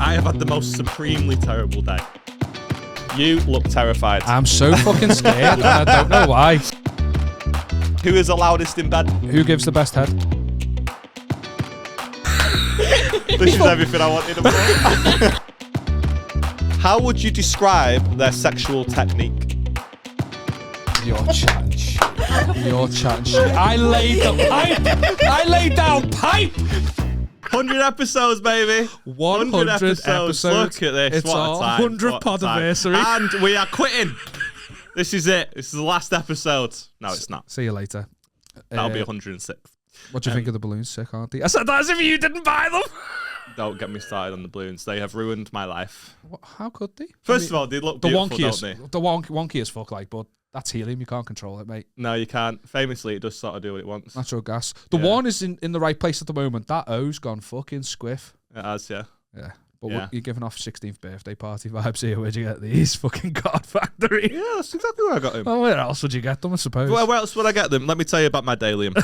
I have had the most supremely terrible day. You look terrified. I'm so fucking scared, and I don't know why. Who is the loudest in bed? Who gives the best head? This is everything I wanted to know. How would you describe their sexual technique? You're chatting shit. You're chatting shit. I laid down pipe. 100 episodes, baby. 100 episodes. Look at this. It's what our a time. 100th podiversary. And we are quitting. This is it. This is the last episode. No, it's not. See you later. That'll be 106. What do you think of the balloons? Sick, aren't they? I said that as if you didn't buy them. Don't get me started on the balloons. They have ruined my life. What, how could they? First of all, they look beautiful, don't they? The wonky as fuck, like, but that's helium. You can't control it, mate. No, you can't. Famously, it does sort of do what it wants. Natural gas. The one is in the right place at the moment. That O's gone fucking squiff. It has, yeah. Yeah. But you're giving off 16th birthday party vibes here. Where'd you get these? Fucking Card Factory. Yeah, that's exactly where I got them. Oh, where else would you get them, I suppose? Well, where else would I get them? Let me tell you about my day, Liam.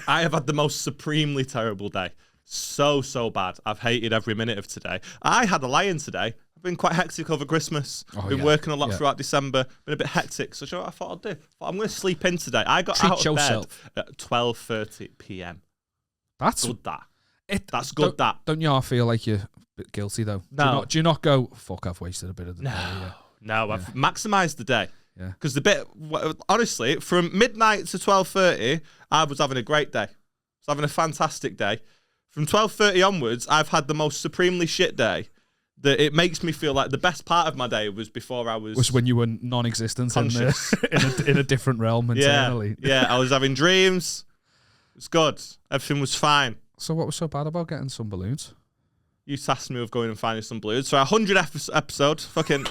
I have had the most supremely terrible day. So bad. I've hated every minute of today. I had a lie-in today. I've been quite hectic over Christmas. Been working a lot throughout December. Been a bit hectic. So you know what I thought I'd do? I'm going to sleep in today. I got out of bed at 12:30 p.m. That's good. That's good. Don't you all feel like you're a bit guilty though? No. Do you not go, fuck, I've wasted a bit of the day? No, I've maximised the day. Yeah. Because honestly, from midnight to 12:30, I was having a great day. I was having a fantastic day. From 12:30 onwards, I've had the most supremely shit day. That it makes me feel like the best part of my day was before I was when you were non-existent in a different realm internally. Yeah, I was having dreams. It was good. Everything was fine. So what was so bad about getting some balloons? You tasked me with going and finding some balloons. So 100 episode, fucking,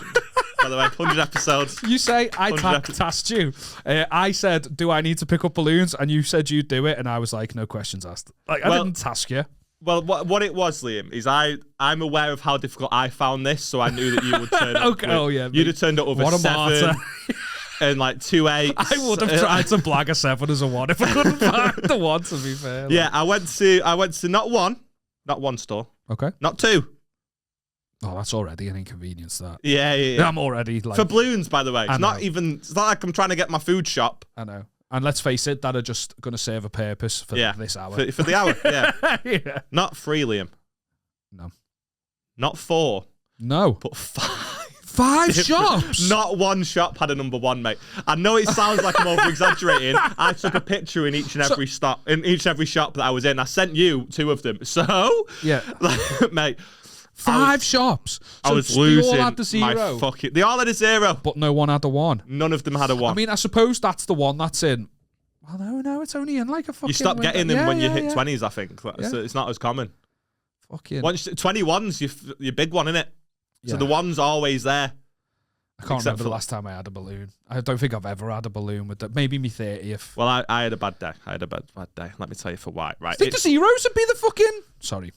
by the way, 100 episodes. You say I tasked you. I said, do I need to pick up balloons? And you said you'd do it. And I was like, no questions asked. Like, I didn't task you. Well, what it was, Liam, is I'm aware of how difficult I found this, so I knew that you would turn up. Okay, you'd have turned up with a 7 and like 2 8s. I would have tried to blag a 7 as a 1 if I couldn't find the 1, to be fair. Yeah, I went to not one store. Okay. Not 2. Oh, that's already an inconvenience, that. Yeah. I'm already like... For balloons, by the way. It's not like I'm trying to get my food shop. I know. And let's face it, that are just going to serve a purpose for this hour. For the hour, yeah. Yeah. Not 3, Liam. No. Not 4. No. But 5. 5 shops? Not one shop had a number 1, mate. I know it sounds like I'm over-exaggerating. I took a picture in each and every shop that I was in. I sent you 2 of them. So, yeah, mate. 5 shops. So I was losing they all had the 0. They all had a 0. But no one had a 1. None of them had a 1. I mean, I suppose that's the one that's in. Well, no, it's only in like a fucking... You stop getting them when you hit 20s, I think. So it's not as common. Fucking... Once 21's your big one, innit? So the 1's always there. I can't remember the last time I had a balloon. I don't think I've ever had a balloon with that. Maybe me 30th. Well, I had a bad day. I had a bad day. Let me tell you for why. Right. I think the 0s would be the fucking... Sorry.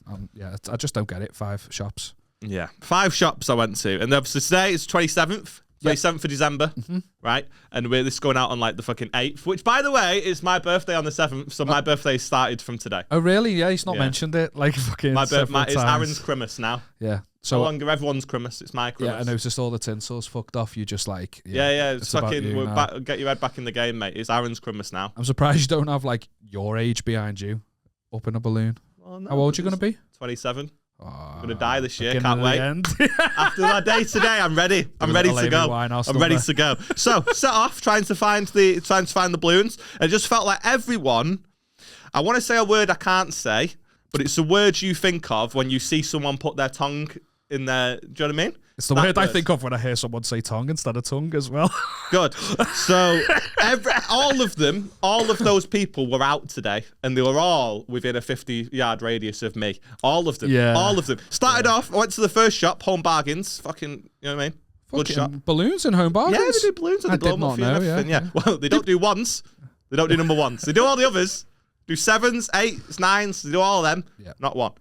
I just don't get it. 5 shops. Yeah. 5 shops I went to. And obviously today it's 27th. 27th of December, right? And this is going out on like the fucking 8th, which, by the way, is my birthday on the 7th. So my birthday started from today. Oh, really? Yeah, he's not mentioned it. Like fucking it's Aaron's Christmas now. Yeah. So no longer everyone's Christmas. It's my Christmas. Yeah, I noticed all the tinsel's fucked off. You just like... Yeah. It's fucking... get your head back in the game, mate. It's Aaron's Christmas now. I'm surprised you don't have like your age behind you up in a balloon. Well, no, how old are you going to be? 27. I'm going to die this year. Can't wait. After my day today, I'm ready. I'm ready to go. I'm ready to go. So, set off trying to find the balloons. It just felt like everyone... I want to say a word I can't say, but it's a word you think of when you see someone put their tongue in their... Do you know what I mean? It's the word I think of when I hear someone say tongue instead of tongue as well. Good. So all of those people were out today, and they were all within a 50-yard radius of me. All of them. Yeah. All of them. Started off, I went to the first shop, Home Bargains. Fucking, you know what I mean? Good shop. Balloons in Home Bargains? Yeah, they do balloons and they blow them up for you and everything. Yeah. Well, they don't do 1s. They don't do number 1s. They do all the others. Do 7s, 8s, 9s. They do all of them. Yeah. Not 1.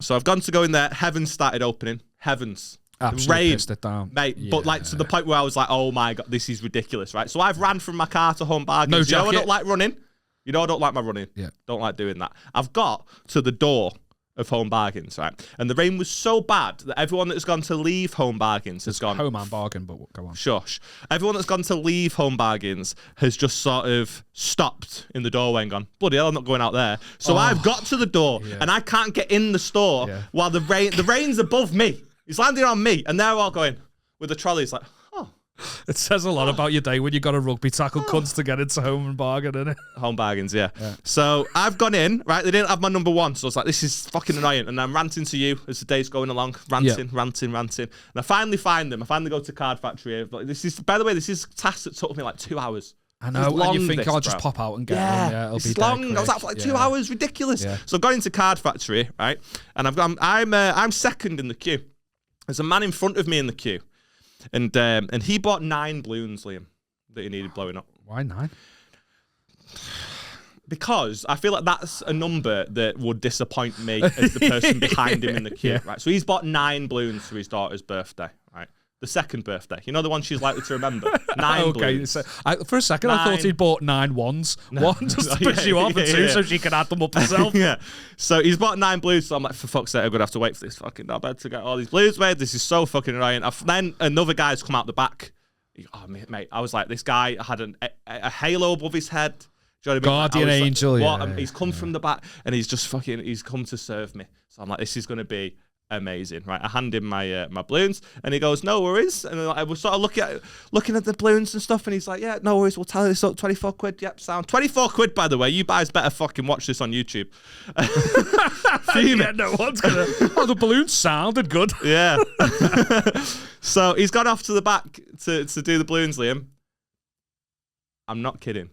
So I've gone to go in there. Heavens started opening. Heavens. Absolutely pissed it down. Mate, but like to the point where I was like, oh my God, this is ridiculous, right? So I've ran from my car to Home Bargains. No jacket. I don't like running. You know I don't like my running. Yeah. Don't like doing that. I've got to the door of Home Bargains, right? And the rain was so bad that everyone that's gone to leave Home Bargains has gone... Home and Bargain, but go on. Shush. Everyone that's gone to leave Home Bargains has just sort of stopped in the doorway and gone, bloody hell, I'm not going out there. So I've got to the door and I can't get in the store while the rain's above me. It's landing on me. And they're all going with the trolleys like, it says a lot about your day when you got a rugby tackle cunts to get into Home and Bargain, innit? Home Bargains, yeah. So I've gone in, right? They didn't have my number one, so I was like, this is fucking annoying. And I'm ranting to you as the day's going along, ranting. And I finally find them. I finally go to Card Factory. This is, by the way, this is a task that took me like 2 hours. I know, and you think I'll just pop out and get them. Yeah, it'll be long. I was out for like 2 hours, ridiculous. Yeah. So I've gone into Card Factory, right? And I'm second in the queue. There's a man in front of me in the queue. And he bought 9 balloons, Liam, that he needed blowing up. Why 9? Because I feel like that's a number that would disappoint me as the person behind him in the queue, right? So he's bought 9 balloons for his daughter's birthday, right? The second birthday. You know the one she's likely to remember? 9 balloons. So, for a second, I thought he'd bought 9 ones. One just to piss you off, and 2 so she can add them up herself. Yeah. So he's bought 9 balloons. So I'm like, for fuck's sake, I'm going to have to wait for this fucking knobhead to get all these balloons made. This is so fucking annoying. Then another guy's come out the back. Oh, mate. I was like, this guy had a halo above his head. Do you know what I mean? Guardian angel. Like, what? Yeah, he's come from the back and he's just he's come to serve me. So I'm like, this is going to be amazing, right? I hand him my balloons, and he goes, "No worries." And I was sort of looking at the balloons and stuff, and he's like, "Yeah, no worries. We'll tally this up. 24 quid. Yep, sound. 24 quid. By the way, you guys better fucking watch this on YouTube." Yeah, no one's gonna. Oh, the balloons sounded good. Yeah. So he's gone off to the back to do the balloons, Liam. I'm not kidding.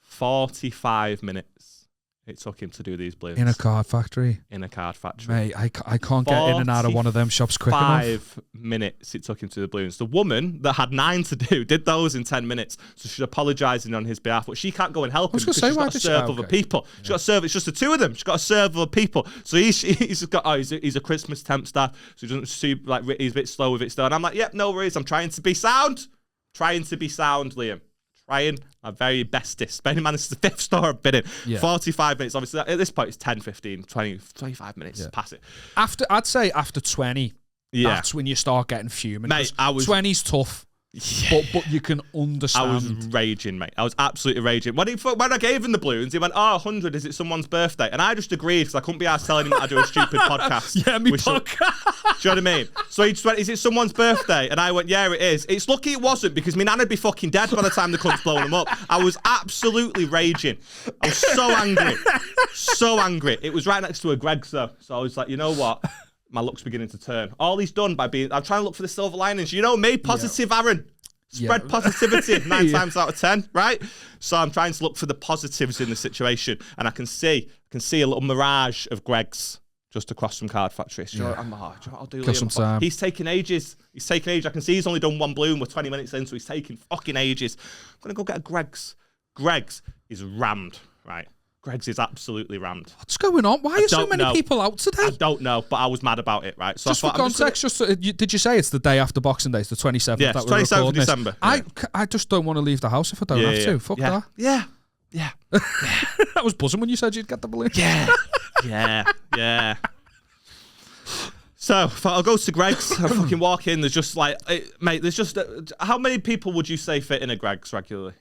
45 minutes. It took him to do these balloons. In a card factory? In a card factory. Mate, I can't get in and out of one of them shops quick enough. 5 minutes it took him to do the balloons. The woman that had 9 to do did those in 10 minutes. So she's apologising on his behalf. But she can't go and help him because she's got to serve other people. She's got to serve, it's just the 2 of them. She's got to serve other people. So he's a Christmas temp staff. So he doesn't see, like, he's a bit slow with it still. And I'm like, yep, no worries. I'm trying to be sound. Liam. Trying my very bestest. Bearing in mind, this is the 5th store I've been in. Yeah. 45 minutes. Obviously, at this point, it's 10, 15, 20, 25 minutes. Pass it. I'd say after 20, that's when you start getting fuming. Mate, 20's tough. Yeah. But you can understand. I was raging, mate. I was absolutely raging. When I gave him the balloons, he went, "Oh, 100, is it someone's birthday?" And I just agreed because I couldn't be asked telling him that I do a stupid podcast. Yeah, me podcast. Do you know what I mean? So he just went, "Is it someone's birthday?" And I went, "Yeah, it is." It's lucky it wasn't because my nan'd be fucking dead by the time the cunt's blowing them up. I was absolutely raging. I was so angry. So angry. It was right next to a Greg's though. So I was like, you know what? My luck's beginning to turn. All he's done by being... I'm trying to look for the silver linings. You know me, positive Aaron. Spread positivity 9 times out of 10, right? So I'm trying to look for the positives in the situation. And I can see a little mirage of Greg's just across from Card Factory. So I'll do Liam. He's taking ages. I can see he's only done 1 balloon. We're 20 minutes in, so he's taking fucking ages. I'm going to go get a Greg's. Greg's is rammed, right? Greg's is absolutely rammed. What's going on? Why are so many people out today? I don't know, but I was mad about it, right? So just for context, did you say it's the day after Boxing Day? It's the 27th? Yeah, it's 27th of December. I just don't want to leave the house if I don't have to. Fuck that. Yeah. That was buzzing when you said you'd get the balloon. Yeah. So I'll go to Greg's. I fucking walk in. There's just like, mate, how many people would you say fit in a Greg's regularly?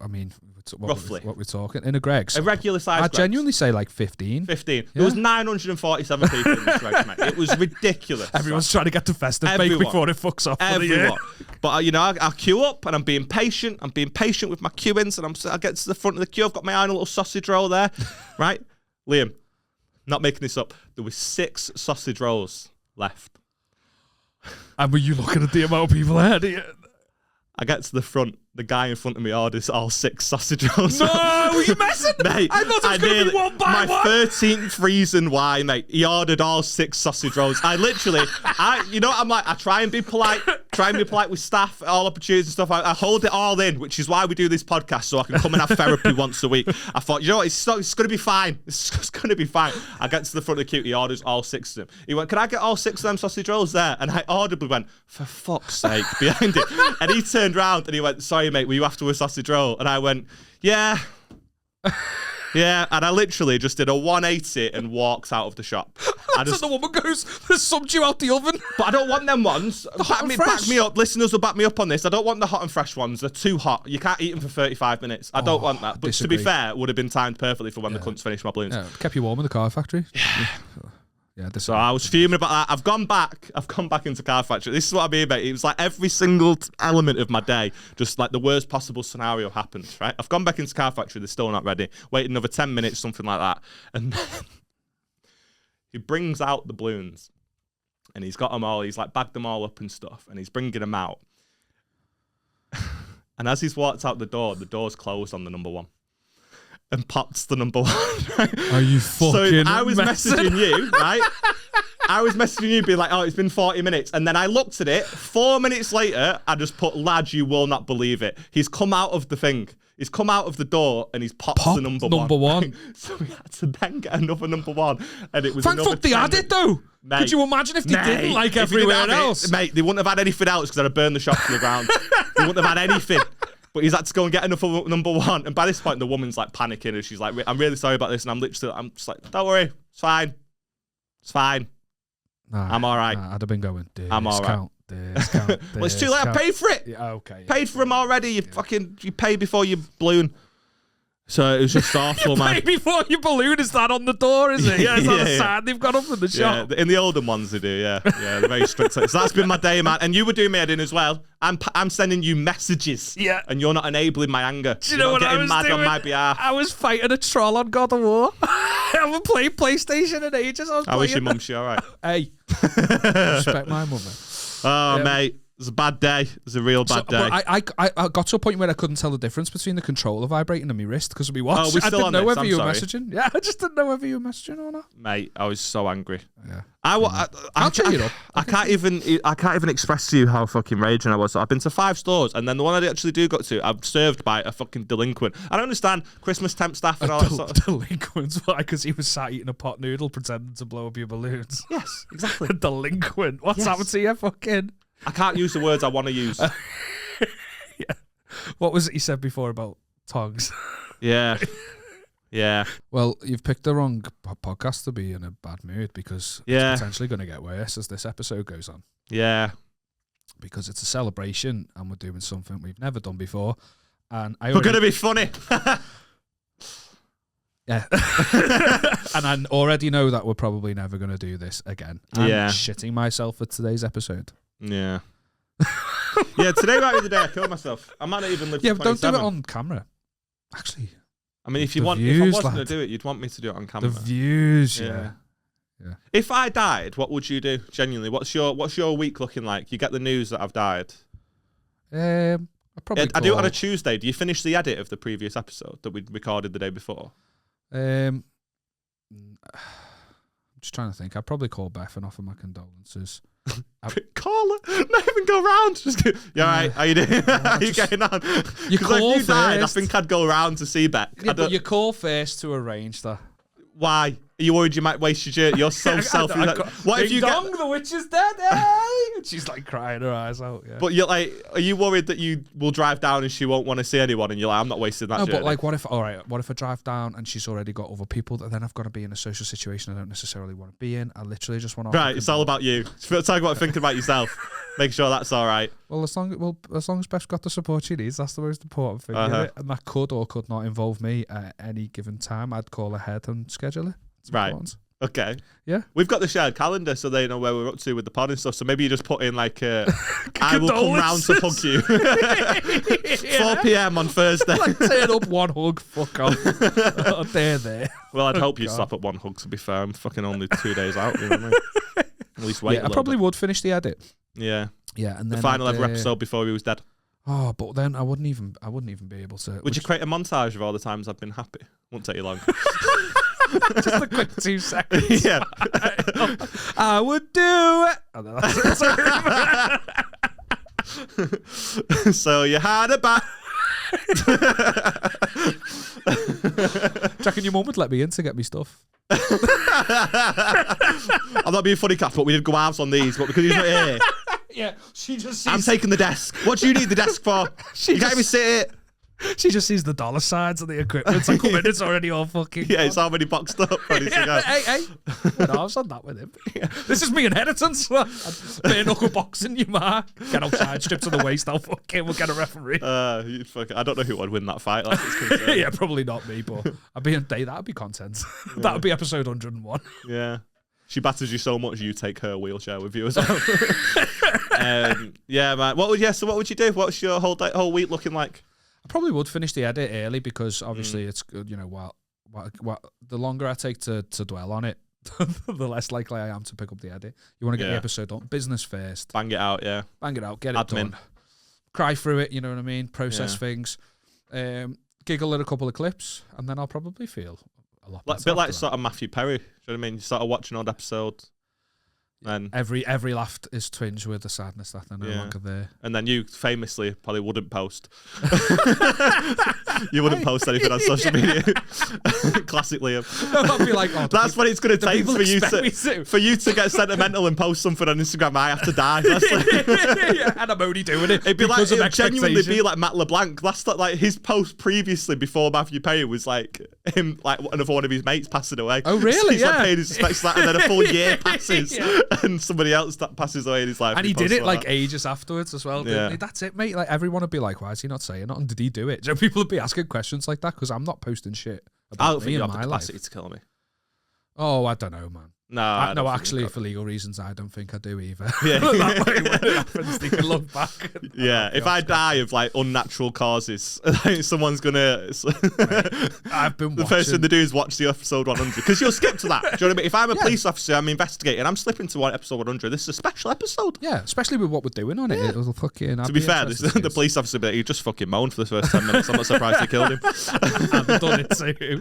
I mean, roughly. What we're talking in a Greg's. A regular size I'd genuinely say like 15. 15. Yeah. There was 947 people in this Greg's, mate. It was ridiculous. Everyone's trying to get to festive bake before it fucks off. Everyone. But, I queue up and I'm being patient. I'm being patient with my queuings and I get to the front of the queue. I've got my own little sausage roll there, right? Liam, not making this up. There were 6 sausage rolls left. And were you looking at the amount of people ahead of you? I get to the front. The guy in front of me orders all 6 sausage rolls. No, were you messing? Mate, I thought it was going to be one by one. My 13th reason why, mate. He ordered all 6 sausage rolls. I'm like, I try and be polite with staff, all opportunities and stuff. I hold it all in, which is why we do this podcast, so I can come and have therapy once a week. I thought, it's going to be fine. It's just going to be fine. I get to the front of the queue. He orders all 6 of them. He went, "Can I get all 6 of them sausage rolls there?" And I audibly went, "For fuck's sake," behind it. And he turned around and he went, "Sorry, mate, were you after a sausage roll?" And I went, "Yeah." Yeah, and I literally just did a 180 and walked out of the shop. So the woman goes, there's some due out the oven. But I don't want them ones. Back me up. Listeners will back me up on this. I don't want the hot and fresh ones. They're too hot. You can't eat them for 35 minutes. I don't want that. But to be fair, it would have been timed perfectly for when the cunts finished my balloons. Yeah, kept you warm in the car factory. Yeah. So I was fuming about that. I've gone back into car factory. This is what I mean, mate. It was like every single element of my day, just like the worst possible scenario happened, right? I've gone back into car factory. They're still not ready. Wait another 10 minutes, something like that. And then he brings out the balloons and he's got them all. He's like bagged them all up and stuff. And he's bringing them out. And as he's walked out the door's closed on the number one. And pops the number one. Right? Are you fucking So I was messaging you, right? I was messaging you being like, oh, it's been 40 minutes. And then I looked at it. 4 minutes later, I just put, lad, you will not believe it. He's come out of the thing. He's come out of the door and he's popped the number one. Right? So we had to then get another number one. And it was thank fuck they had it, though. Mate, could you imagine if they didn't like everywhere else? Mate, they wouldn't have had anything else because I'd have burned the shop to the ground. They wouldn't have had anything. But he's had to go and get another number one. And by this point, the woman's like panicking. And she's like, I'm really sorry about this. And I'm just like, don't worry. It's fine. It's fine. I'm all right. I'd have been going, I'm all right. Discount. Well, it's too late. I paid for it. Yeah, okay. Paid for them already. You pay before you balloon. So it was just awful, man. Pay before you balloon, is that on the door, is it? Yeah, it's on the sign they've got up in the shop. Yeah, in the older ones they do, yeah. Yeah, they're very strict. So that's been my day, man. And you were doing me head in as well. I'm sending you messages. Yeah. And you're not enabling my anger. Do you know what I was mad doing? On my behalf. I was fighting a troll on God of War. I haven't played PlayStation in ages. I wish your mum's all right. Hey. Respect my mother. Oh, mate. It was a bad day. It was a real bad day. I got to a point where I couldn't tell the difference between the controller vibrating and my wrist because of my watch. Oh, we still I didn't on know this. whether you were messaging. Yeah, I just didn't know whether you were messaging or not. Mate, I was so angry. Yeah. I'll cheer you up. I can't even express to you how fucking raging I was. So I've been to 5 stores, and then the one I actually do go to, I'm served by a fucking delinquent. I don't understand Christmas temp staff and all that sort of delinquent. Why? Because he was sat eating a pot noodle pretending to blow up your balloons. Yes, exactly. A delinquent. What's happened to you? Fucking. I can't use the words I want to use. Yeah. What was it you said before about tongs? Yeah. Yeah. Well, you've picked the wrong podcast to be in a bad mood because it's potentially going to get worse as this episode goes on. Yeah. Because it's a celebration and we're doing something we've never done before. And we're going to be funny. Yeah. And I already know that we're probably never going to do this again. I'm shitting myself for today's episode. Yeah. Yeah, today might be the day I kill myself. I might not even live to 27. But don't do it on camera. Actually. I mean, if I was going to do it, you'd want me to do it on camera. The views, yeah. If I died, what would you do? Genuinely, what's your week looking like? You get the news that I've died. I do it on a Tuesday. Do you finish the edit of the previous episode that we recorded the day before? I'm just trying to think. I'd probably call Beth and offer my condolences. Call her, not even go round. Just go, you all right? How you doing? How you getting on? You call if you died, I first. think I'd go around to see Beck. Yeah, but you call first to arrange that. Why? Are you worried you might waste your journey? You're so selfish. What if you get the witch is dead? Hey! And she's like crying her eyes out. Yeah. But you're like, are you worried that you will drive down and she won't want to see anyone? And you're like, I'm not wasting that journey. But like, what if I drive down and she's already got other people that then I've got to be in a social situation I don't necessarily want to be in? I literally just want to. Right, it's all about you. Talk about thinking about yourself. Make sure that's all right. Well, as long as Beth's got the support she needs, that's the most important thing. And that could or could not involve me at any given time. I'd call ahead and schedule it. It's right. important. Okay. Yeah. We've got the shared calendar so they know where we're up to with the pod and stuff. So maybe you just put in like I will come round to hug you. 4 p.m. on Thursday. Like turn up, one hug, fuck off. Oh, there. Well, I'd hope you stop at one hug, to be fair. I'm fucking only 2 days out, you know what I mean? At least wait a little I probably bit. would finish the edit. Yeah. Yeah, and then the final ever episode before he was dead. Oh, but then I wouldn't even be able to. Would you create a montage of all the times I've been happy? Won't take you long. Just a quick 2 seconds. Yeah. I would do it. So you had a bat. Jack and your mum would let me in to get me stuff. I'm not being funny, Kath, but we did go halves on these, but because he's not here. Yeah, she just. I'm taking the desk. What do you need the desk for? You can't even sit it. She just sees the dollar signs of the equipment. I come in, it's already all fucking Yeah, it's already boxed up, ready to go. Hey. Well, I was on that with him. This is me inheritance. Bare knuckle boxing, you mark. Get outside, stripped to the waist. I'll fucking, we'll get a referee. I don't know who would win that fight. Like, yeah, probably not me, but I'd be on day. That'd be content. Yeah. That would be episode 101. Yeah. She batters you so much, you take her wheelchair with you as well. Yeah, man. So what would you do? What's your whole week looking like? I probably would finish the edit early because obviously it's good. You know what? The longer I take to dwell on it, the less likely I am to pick up the edit. You want to get the episode done. Business first. Bang it out, yeah. Bang it out. Get it done. Cry through it. You know what I mean? Process things. Giggle at a couple of clips, and then I'll probably feel a lot better. A bit like sort of Matthew Perry. Do you know what I mean? You sort of watch an old episode. And every laugh is twinged with the sadness that they're no longer there. And then you famously probably wouldn't post. You wouldn't post anything on social media. Classic Liam. No, I'd be like, that's what it's going to take for you to get sentimental and post something on Instagram. I have to die. And I'm only doing it. It'd genuinely be like Matt LeBlanc. That's like his post previously before Matthew Perry was like him, like another one of his mates passing away. Oh really? So he's like paying his respects to that, and then a full year passes. And somebody else that passes away in his life. And he did it like ages afterwards as well. Yeah. That's it, mate. Like everyone would be like, why is he not saying nothing? Did he do it? So people would be asking questions like that because I'm not posting shit about me and my life. To kill me. Oh, I don't know, man. No, actually, for legal reasons, I don't think I do either. Yeah. That way, when it happens, they can look back. Yeah, if I die of like unnatural causes, someone's gonna. I've been. The first thing they do is watch the episode 100 because you'll skip to that. Do you know what I mean? If I'm a police officer, I'm investigating, I'm slipping to episode 100. This is a special episode. Yeah, especially with what we're doing on it. It was fucking. To be fair, the police officer, he just fucking moaned for the first 10 minutes. I'm not surprised they killed him. I've done it too.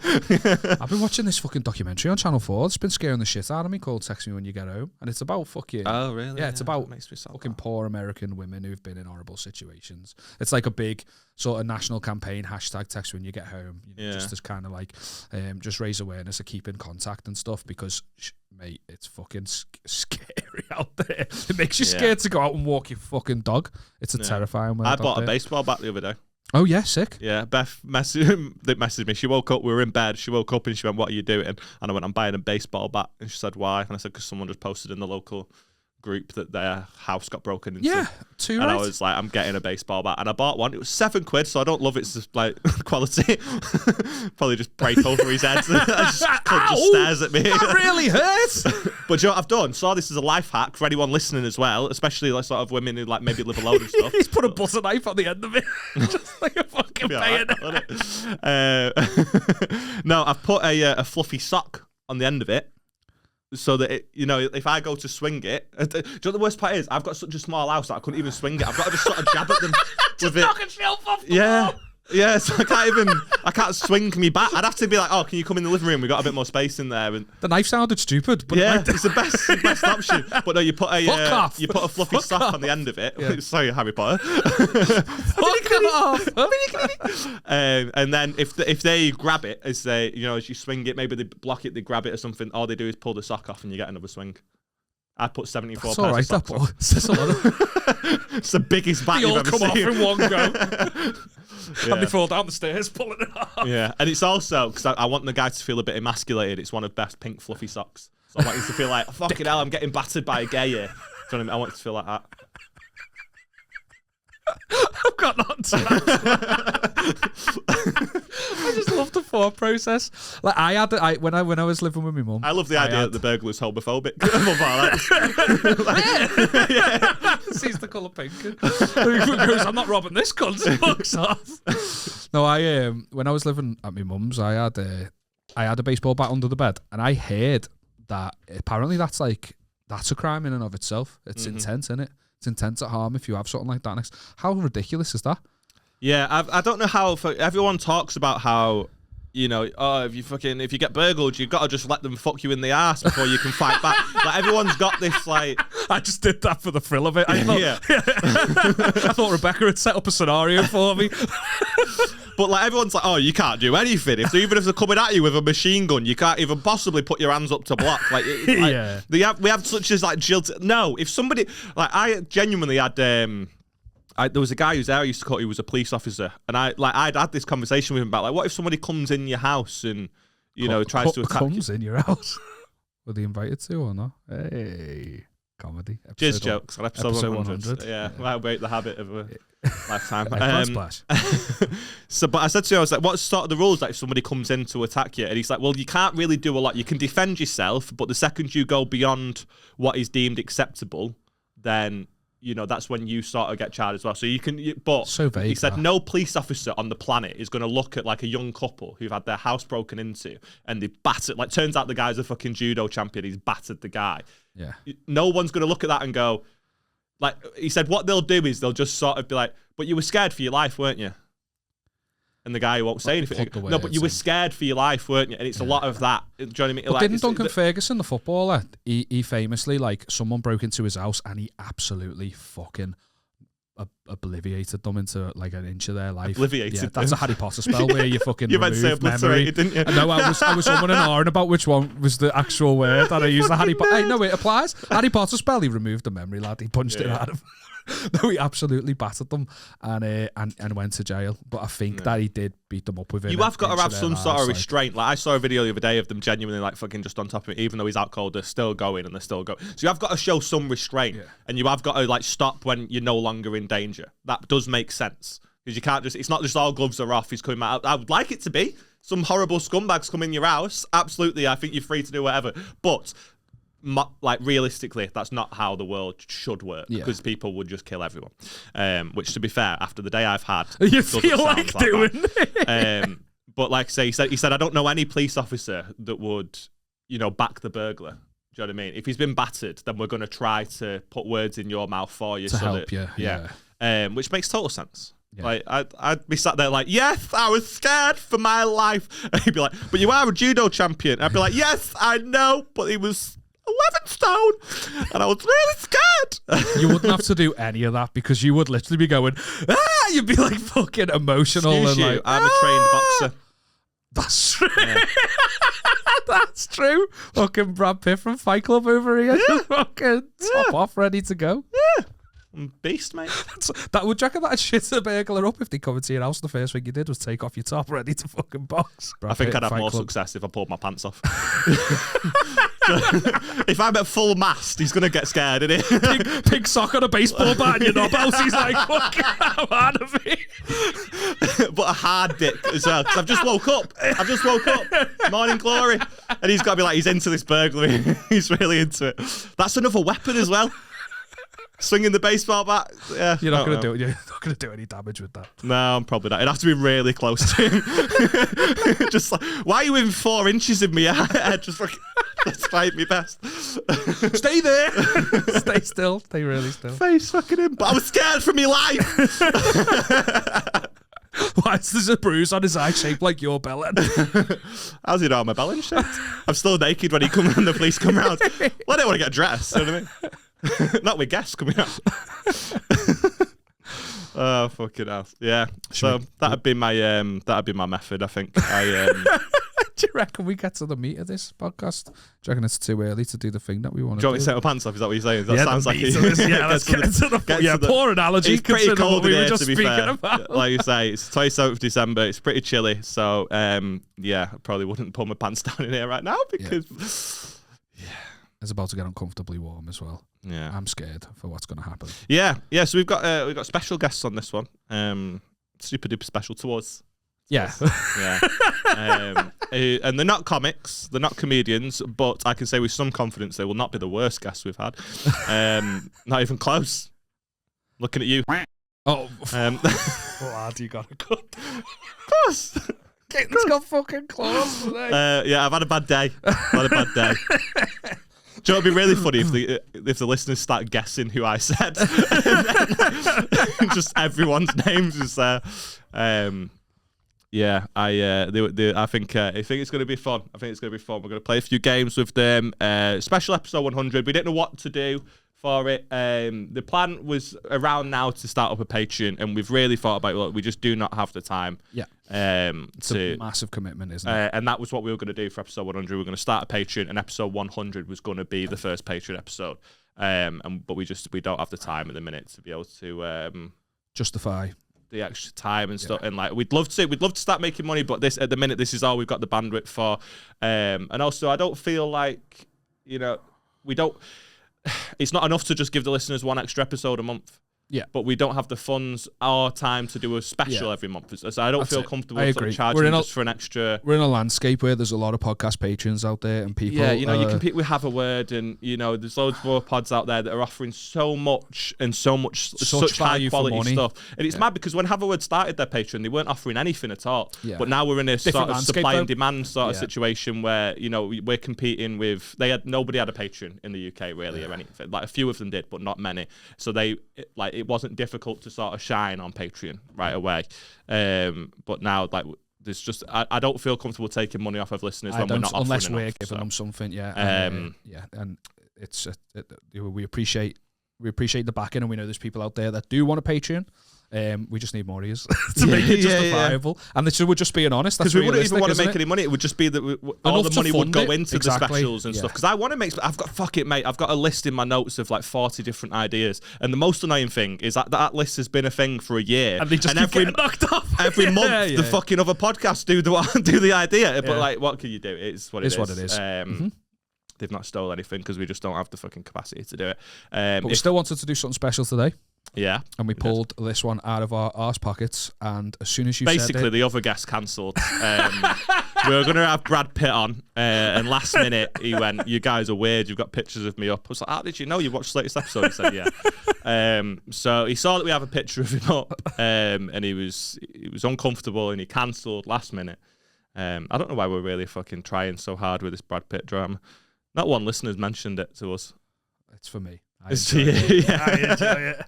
I've been watching this fucking documentary on Channel 4. It's been scaring the shit out of me called Text Me When You Get Home, and it's about fucking. Oh really? Yeah, it's about fucking poor American women who've been in horrible situations. It's like a big sort of national campaign, hashtag Text Me When You Get Home. You know, just as kind of like, just raise awareness of keeping contact and stuff because, mate, it's fucking scary out there. It makes you scared to go out and walk your fucking dog. It's a terrifying world. I bought a baseball bat the other day. Oh yeah, sick. Yeah, Beth messaged me. She woke up, we were in bed. She woke up and she went, "What are you doing?" And I went, "I'm buying a baseball bat." And she said, "Why?" And I said, "Because someone just posted in the local group that their house got broken into." Yeah, and I was like, "I'm getting a baseball bat," and I bought one. It was £7, so I don't love its like quality. Probably just break over his head. just stares at me. That really hurts. But you know what I've done? So this is a life hack for anyone listening as well, especially like sort of women who like maybe live alone and stuff. He's put a butter knife on the end of it, just like a fucking bayonet. No, I've put a fluffy sock on the end of it. So that it, you know, if I go to swing it, do you know what the worst part is? I've got such a small house that I couldn't even swing it. I've got to just sort of jab at them with it. Knock a shelf off the wall. Yeah, so I can't swing me back. I'd have to be like, "Oh, can you come in the living room? We got a bit more space in there." And the knife sounded stupid, but it's the best option. But no, you put a fluffy sock on the end of it. Yeah. Sorry, Harry Potter. Fuck off. And then if they grab it as you swing it, maybe they block it, they grab it or something. All they do is pull the sock off and you get another swing. I put 74 pairs of socks on. That's a lot of... It's the biggest bat you've ever seen. They all come off in one go. And they fall down the stairs, pulling it off. Yeah, and it's also, because I want the guy to feel a bit emasculated, it's one of best pink fluffy socks. So I want him to feel like, fucking hell, I'm getting battered by a gay here. I want it to feel like that. I've got nothing to that. I just love the thought process. Like when I was living with my mum. I love the idea that the burglar's homophobic. Sees the colour pink. Goes, "I'm not robbing this cunt." Fucks off. No, when I was living at my mum's, I had a baseball bat under the bed, and I heard that apparently that's a crime in and of itself. It's intense, isn't it? It's intent to harm if you have something like that next. How ridiculous is that? Yeah, I don't know how. Everyone talks about how, if you get burgled, you've got to just let them fuck you in the ass before you can fight back. Like everyone's got this like. I just did that for the thrill of it. I thought Rebecca had set up a scenario for me. But like everyone's like, "Oh, you can't do anything. Even if they're coming at you with a machine gun, you can't even possibly put your hands up to block." Like, we have such as like jilt. No, if somebody like I genuinely had there was a guy who's there I used to call, he was a police officer, and I'd had this conversation with him about like, what if somebody comes in your house and tries to attack comes you? in your house? Were they invited to or not? Hey, comedy. Jizz jokes on episode 100. Yeah, well, I break the habit of a lifetime. Splash. So, but I said to him, I was like, what's sort of the rules like if somebody comes in to attack you? And he's like, well, you can't really do a lot. You can defend yourself, but the second you go beyond what is deemed acceptable, then that's when you sort of get charged as well. So you can, but so vague, he said no police officer on the planet is going to look at like a young couple who've had their house broken into and they battered. Like, turns out the guy's a fucking judo champion. He's battered the guy. Yeah. No one's going to look at that and go, like, he said, what they'll do is they'll just sort of be like, but you were scared for your life, weren't you? And the guy won't say anything. No, but you were scared for your life, weren't you? And it's a lot of that. Do you know what I mean? But like, didn't Duncan Ferguson, the footballer, he famously, like, someone broke into his house and he absolutely fucking obliviated them into like an inch of their life. Obliviated them. That's a Harry Potter spell where you fucking you meant to say obliterated, didn't you? No, I was someone and about which one was the actual word that I used. The Harry Potter. Hey, no, it applies. Harry Potter spell. He removed the memory, lad. He punched it out of. No, he absolutely battered them and went to jail. But I think that he did beat them up with it. You have got to have some sort of restraint. Like, I saw a video the other day of them genuinely like fucking just on top of it, even though he's out cold, they're still going and they're still going. So you have got to show some restraint, and you have got to like stop when you're no longer in danger. That does make sense, because you can't it's not just all gloves are off. He's coming out. I would like it to be some horrible scumbags come in your house. Absolutely, I think you're free to do whatever, but. Like, realistically, that's not how the world should work, because people would just kill everyone. Which, to be fair, after the day I've had, you feel like doing. But like I say, he said, I don't know any police officer that would, back the burglar. Do you know what I mean? If he's been battered, then we're going to try to put words in your mouth for you to help you. Yeah. Which makes total sense. Yeah. Like, I'd be sat there like, yes, I was scared for my life. And he'd be like, but you are a judo champion. I'd be like, yes, I know, but he was 11 stone, and I was really scared. You wouldn't have to do any of that, because you would literally be going, you'd be like fucking emotional. Excuse and you, like, I'm a trained boxer. That's true. Yeah. That's true. Fucking Brad Pitt from Fight Club over here. Yeah. Fucking top off, ready to go. Yeah. I'm beast, mate. That would reckon that'd shit a burglar up if they come into your house. The first thing you did was take off your top, ready to fucking box. I think I'd have more success if I pulled my pants off. If I'm at full mast, he's gonna get scared, isn't he? Pig sock on a baseball bat and your knob out. He's like, fucking, I'm out of it. But a hard dick as well, because I've just woke up. Morning glory. And he's got to be like, he's into this burglary. He's really into it. That's another weapon as well. Swinging the baseball bat. Yeah, you're not going to do any damage with that. No, I'm probably not. It'd have to be really close to him. Just like, why are you within 4 inches of me? Just like, let's fight me best. Stay there. Stay still. Stay really still. Face fucking him. But I was scared for my life. Why is there a bruise on his eye shaped like your bellend? How's he know my bellend shaped? I'm still naked when the police come round. Well, I don't want to get dressed. You know what I mean? Not with guests coming out. Oh, fucking hell. Yeah. So that'd be my method, I think. Do you reckon we get to the meat of this podcast? Do you reckon it's too early to do the thing that we want to do? Do you want me to set my pants off? Is that what you're saying? That sounds like it. Let's get to the poor analogy. It's pretty cold we in were here, just to be speaking fair. about. Like you say, it's 27th of December. It's pretty chilly. So, yeah, I probably wouldn't pull my pants down in here right now because... It's about to get uncomfortably warm as well. Yeah, I'm scared for what's going to happen. Yeah. So we've got special guests on this one. Super duper special to us. Yeah. Yeah. And they're not comics, they're not comedians, but I can say with some confidence they will not be the worst guests we've had. Not even close. Looking at you. Oh, lad, you got a cut. Of course. It's got fucking claws today. Yeah, I've had a bad day. Do you know, it'd be really funny if the listeners start guessing who I said. Just everyone's names is there. Yeah, I think it's going to be fun. We're going to play a few games with them. Special episode 100. We didn't know what to do for it. The plan was around now to start up a Patreon, and we've really thought about it. Look, we just do not have the time. Yeah. It's a massive commitment, isn't it? And that was what we were going to do for episode 100. We were going to start a Patreon, and episode 100 was going to be the first Patreon episode. But we don't have the time at the minute to be able to justify the extra time and stuff, and like we'd love to start making money, but this at the minute this is all we've got the bandwidth for, and also I don't feel like we don't. It's not enough to just give the listeners one extra episode a month. Yeah, but we don't have the funds or time to do a special every month. So I don't feel comfortable charging just for an extra. We're in a landscape where there's a lot of podcast patrons out there and people. Yeah, you compete with Have a Word, and there's loads more pods out there that are offering so much and such high quality stuff. And it's mad because when Have a Word started their Patreon, they weren't offering anything at all. Yeah. But now we're in a sort of supply and demand sort of situation where we're competing with. Nobody had a Patreon in the UK really or anything. Like a few of them did, but not many. So it wasn't difficult to sort of shine on Patreon right away. But now, like, there's just I don't feel comfortable taking money off of listeners when we're not offering unless we're enough, giving them something. And it's we appreciate the backing, and we know there's people out there that do want a Patreon. We just need more ears to make it justifiable. And we're just being honest. Because we wouldn't even want to make any money. It would just be that all the money would go into the specials and stuff. Because I want to make... I've got a list in my notes of like 40 different ideas. And the most annoying thing is that list has been a thing for a year. And they just keep getting knocked off. Every month, the fucking other podcasts do the idea. But like, what can you do? It's what it is. They've not stole anything because we just don't have the fucking capacity to do it. But we still wanted to do something special today. Yeah. And we pulled this one out of our arse pockets, and as soon as you basically said it, the other guest cancelled. We were going to have Brad Pitt on, and last minute he went, "You guys are weird, you've got pictures of me up." I was like, "How did you know? You watched the latest episode?" He said, "Yeah." So he saw that we have a picture of him up, and he was uncomfortable, and he cancelled last minute. I don't know why we're really fucking trying so hard with this Brad Pitt drama. Not one listener's mentioned it to us. It's for me. I enjoy it.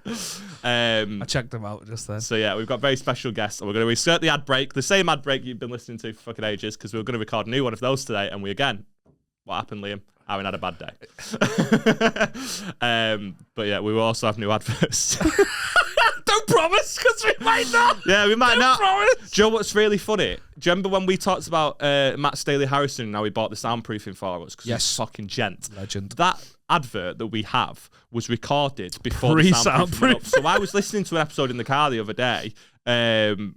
I checked them out just then. So yeah, we've got very special guests, and we're going to insert the ad break, the same ad break you've been listening to for fucking ages, because we were going to record a new one of those today, and what happened, Liam? Aaron had a bad day. But yeah, we will also have new adverts. Don't promise, because we might not. Yeah, we might not. Promise. Do you know what's really funny? Do you remember when we talked about Matt Staley Harrison and how he bought the soundproofing for us? Because he's a fucking gent. Legend. That advert that we have was recorded before the soundproofing went up. So I was listening to an episode in the car the other day,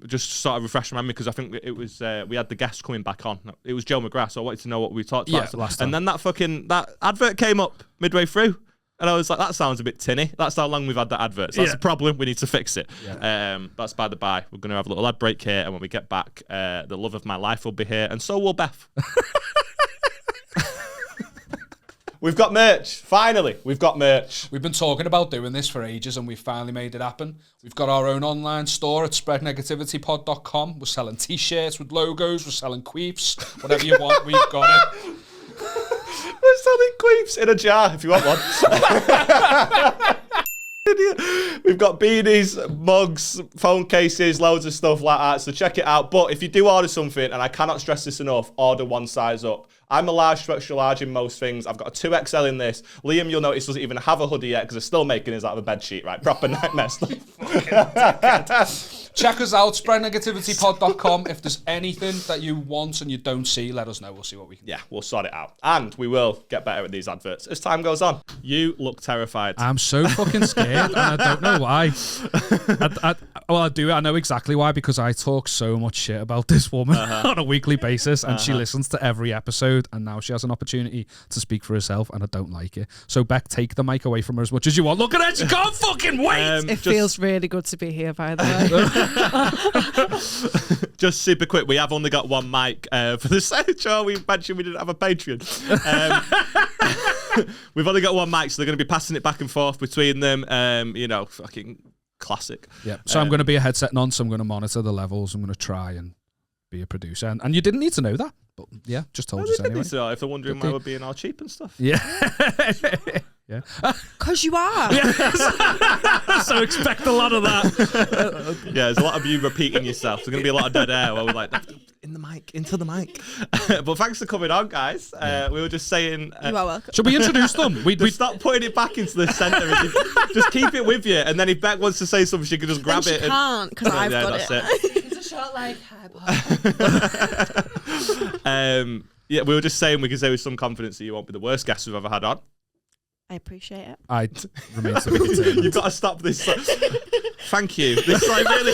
just to sort of refresh my memory, because I think it was we had the guest coming back on. It was Joe McGrath, so I wanted to know what we talked about. Last time. And then that advert came up midway through. And I was like, that sounds a bit tinny. That's how long we've had that advert. So that's the problem. We need to fix it. Yeah. That's by the by. We're going to have a little ad break here. And when we get back, the love of my life will be here. And so will Beth. We've got merch. Finally, we've got merch. We've been talking about doing this for ages, and we've finally made it happen. We've got our own online store at spreadnegativitypod.com. We're selling T-shirts with logos. We're selling queefs. Whatever you want, we've got it. We're selling queefs in a jar if you want one. We've got beanies, mugs, phone cases, loads of stuff like that. So check it out. But if you do order something, and I cannot stress this enough, order one size up. I'm a large to extra large in most things. I've got a 2XL in this. Liam, you'll notice, doesn't even have a hoodie yet because they're still making his out of a bed sheet, right? Proper nightmare stuff. Check us out, spreadnegativitypod.com. If there's anything that you want and you don't see, let us know. We'll see what we can do. Yeah, we'll sort it out. And we will get better at these adverts as time goes on. You look terrified. I'm so fucking scared, and I don't know why. I do. I know exactly why, because I talk so much shit about this woman on a weekly basis, and she listens to every episode, and now she has an opportunity to speak for herself, and I don't like it. So, Beck, take the mic away from her as much as you want. Look at her. She can't fucking wait. It feels really good to be here, by the way. Just super quick, we have only got one mic for the show. We mentioned we didn't have a Patreon. We've only got one mic, so they're going to be passing it back and forth between them. Fucking classic. Yeah. So I'm going to be a headset nonce. I'm going to monitor the levels. I'm going to try and be a producer. And you didn't need to know that. But yeah, just told us anyway. So if they're wondering why we're being all cheap and stuff. Yeah. Yeah. Because you are. Yes. So expect a lot of that. Yeah, there's a lot of you repeating yourself. There's going to be a lot of dead air where we're like, into the mic. But thanks for coming on, guys. We were just saying... you are welcome. Should we introduce them? We stop putting it back into the centre. Just keep it with you. And then if Beck wants to say something, she can just grab it. She can't, because I've got it. It's a short like yeah, we were just saying we can say with some confidence that you won't be the worst guest we've ever had on. I appreciate it. I remain to be determined. You've got to stop this. Thank you. This like really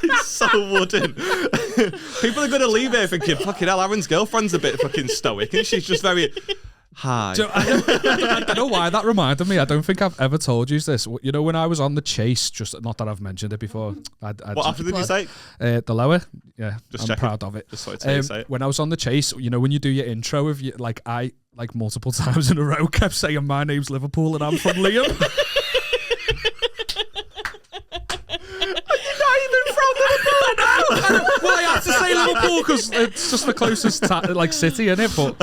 it's so wooden. People are going to leave here thinking, fucking hell, Aaron's girlfriend's a bit fucking stoic, and she's just very... Hi. I don't know why that reminded me. I don't think I've ever told you this. You know, when I was on the chase, just not that I've mentioned it before. What after did you say? The lower. Yeah, just I'm proud of it. Just wanted to say it. When I was on the chase, you know, when you do your intro of you, like I multiple times in a row kept saying my name's Liverpool and I'm from Liam. Well, I had to say Liverpool because it's just the closest city, isn't it? But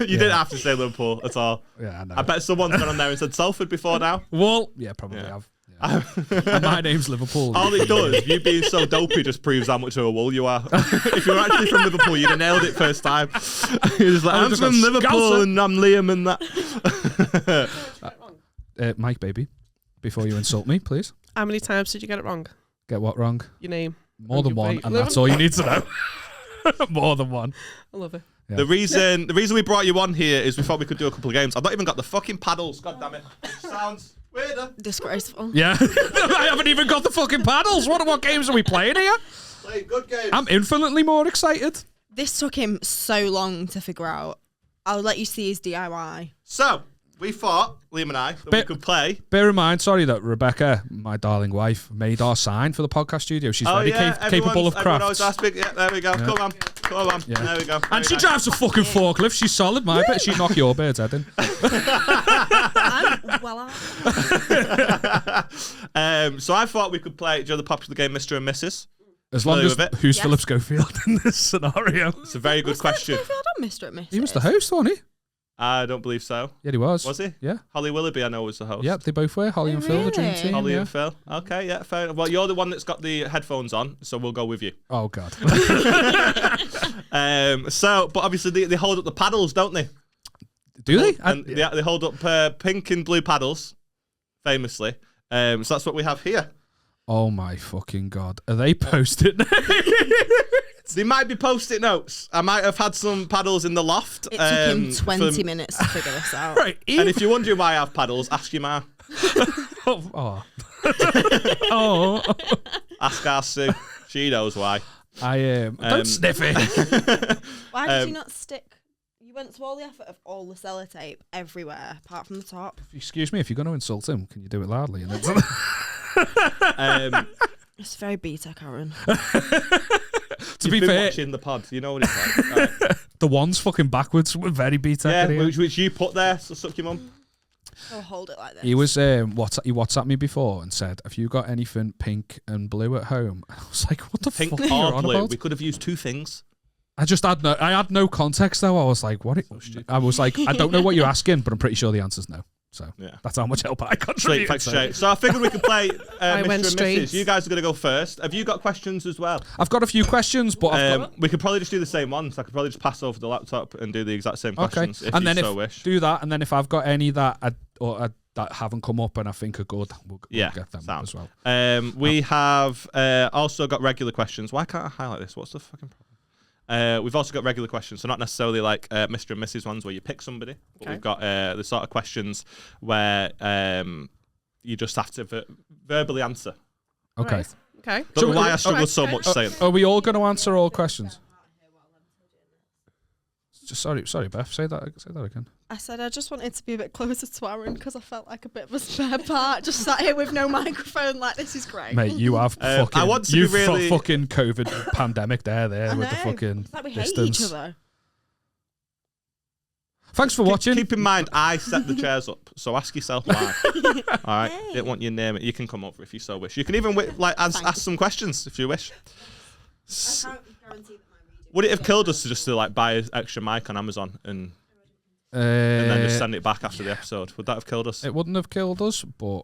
you didn't have to say Liverpool at all. Yeah, I know. I bet someone's gone on there and said Salford before now. Well, yeah, probably have. Yeah. And my name's Liverpool. All it does, you being so dopey, just proves how much of a wool you are. If you're actually from Liverpool, you'd have nailed it first time. You're just like, I'm from Liverpool and I'm Liam and that. Mike, baby, before you insult me, please. How many times did you get it wrong? Get what wrong? Your name. More than one, and that's all you need to know. More than one. I love it. Yeah. The reason we brought you on here is we thought we could do a couple of games. I've not even got the fucking paddles. God damn it! Sounds weirder. Disgraceful. Yeah, I haven't even got the fucking paddles. What games are we playing here? Play good games. I'm infinitely more excited. This took him so long to figure out. I'll let you see his DIY. So we thought, Liam and I, that we could play. Bear in mind, sorry, that Rebecca, my darling wife, made our sign for the podcast studio. She's very capable of crafts. Yeah, there we go. Yeah. Come on. Yeah. There we go. And she drives a fucking forklift. She's solid, my bit. She'd knock your bird's head in. So I thought we could play, do you know the popular game Mr. and Mrs.? As long as who's Philip Schofield in this scenario? It's a very good question. Schofield on Mr. and Mrs.? He was the host, wasn't he? I don't believe so. Yeah, he was. Was he? Yeah. Holly Willoughby, I know, was the host. Yep, they both were. Holly and Phil, the dream team. Holly and Phil. Okay, yeah, fair enough. Well, you're the one that's got the headphones on, so we'll go with you. Oh, God. But obviously they hold up the paddles, don't they? Do they? And they hold up pink and blue paddles, famously. So that's what we have here. Oh, my fucking God. Are they Post-it notes? They might be Post-it notes. I might have had some paddles in the loft. It took him 20 minutes to figure this out. Right. And if you're wondering why I have paddles, ask your ma. Oh. Oh. Ask our Sue. She knows why. Don't sniff it. Why did you not stick? You went to all the effort of all the sellotape everywhere, apart from the top. Excuse me, if you're going to insult him, can you do it loudly? It's very beta, Karen. To be fair, watching the pod, you know what it's like. Right. The one's fucking backwards, very beta. Yeah, which you put there, so suck your mum. I'll hold it like this. He was he WhatsApped me before and said, "Have you got anything pink and blue at home?" And I was like, "What the pink fuck are you on blue? about?" We could have used two things. I had no context though. I was like, "What?" I was like, "I don't know what you're asking, but I'm pretty sure the answer's no." So that's how much help I contributed. So I figured we could play I Mr. went and straight. Mrs. You guys are going to go first. Have you got questions as well? I've got a few questions, but we could probably just do the same ones. I could probably just pass over the laptop and do the exact same questions if and you then so wish. Do that, and then if I've got any that that haven't come up and I think are good, we'll get them as well. We have also got regular questions. Why can't I highlight this? What's the fucking problem? We've also got regular questions, so not necessarily like Mr. and Mrs. ones where you pick somebody, but we've got the sort of questions where you just have to verbally answer. Okay. Right. Okay. Don't know why I struggled so much saying. Are we all going to answer all questions? Sorry, Beth. Say that again. I said I just wanted to be a bit closer to Aaron because I felt like a bit of a spare part. Just sat here with no microphone, like this is great. Mate, you have fucking. I want to be really fucking COVID pandemic there with the fucking it's like we distance. hate each other. Thanks for watching. Keep in mind, I set the chairs up, so ask yourself why. All right, didn't want your name. You can come over if you so wish. You can even ask some questions if you wish. I can't guarantee that my reading. Would it have killed us to like buy an extra mic on Amazon and then just send it back after the episode? Would that have killed us? It wouldn't have killed us, but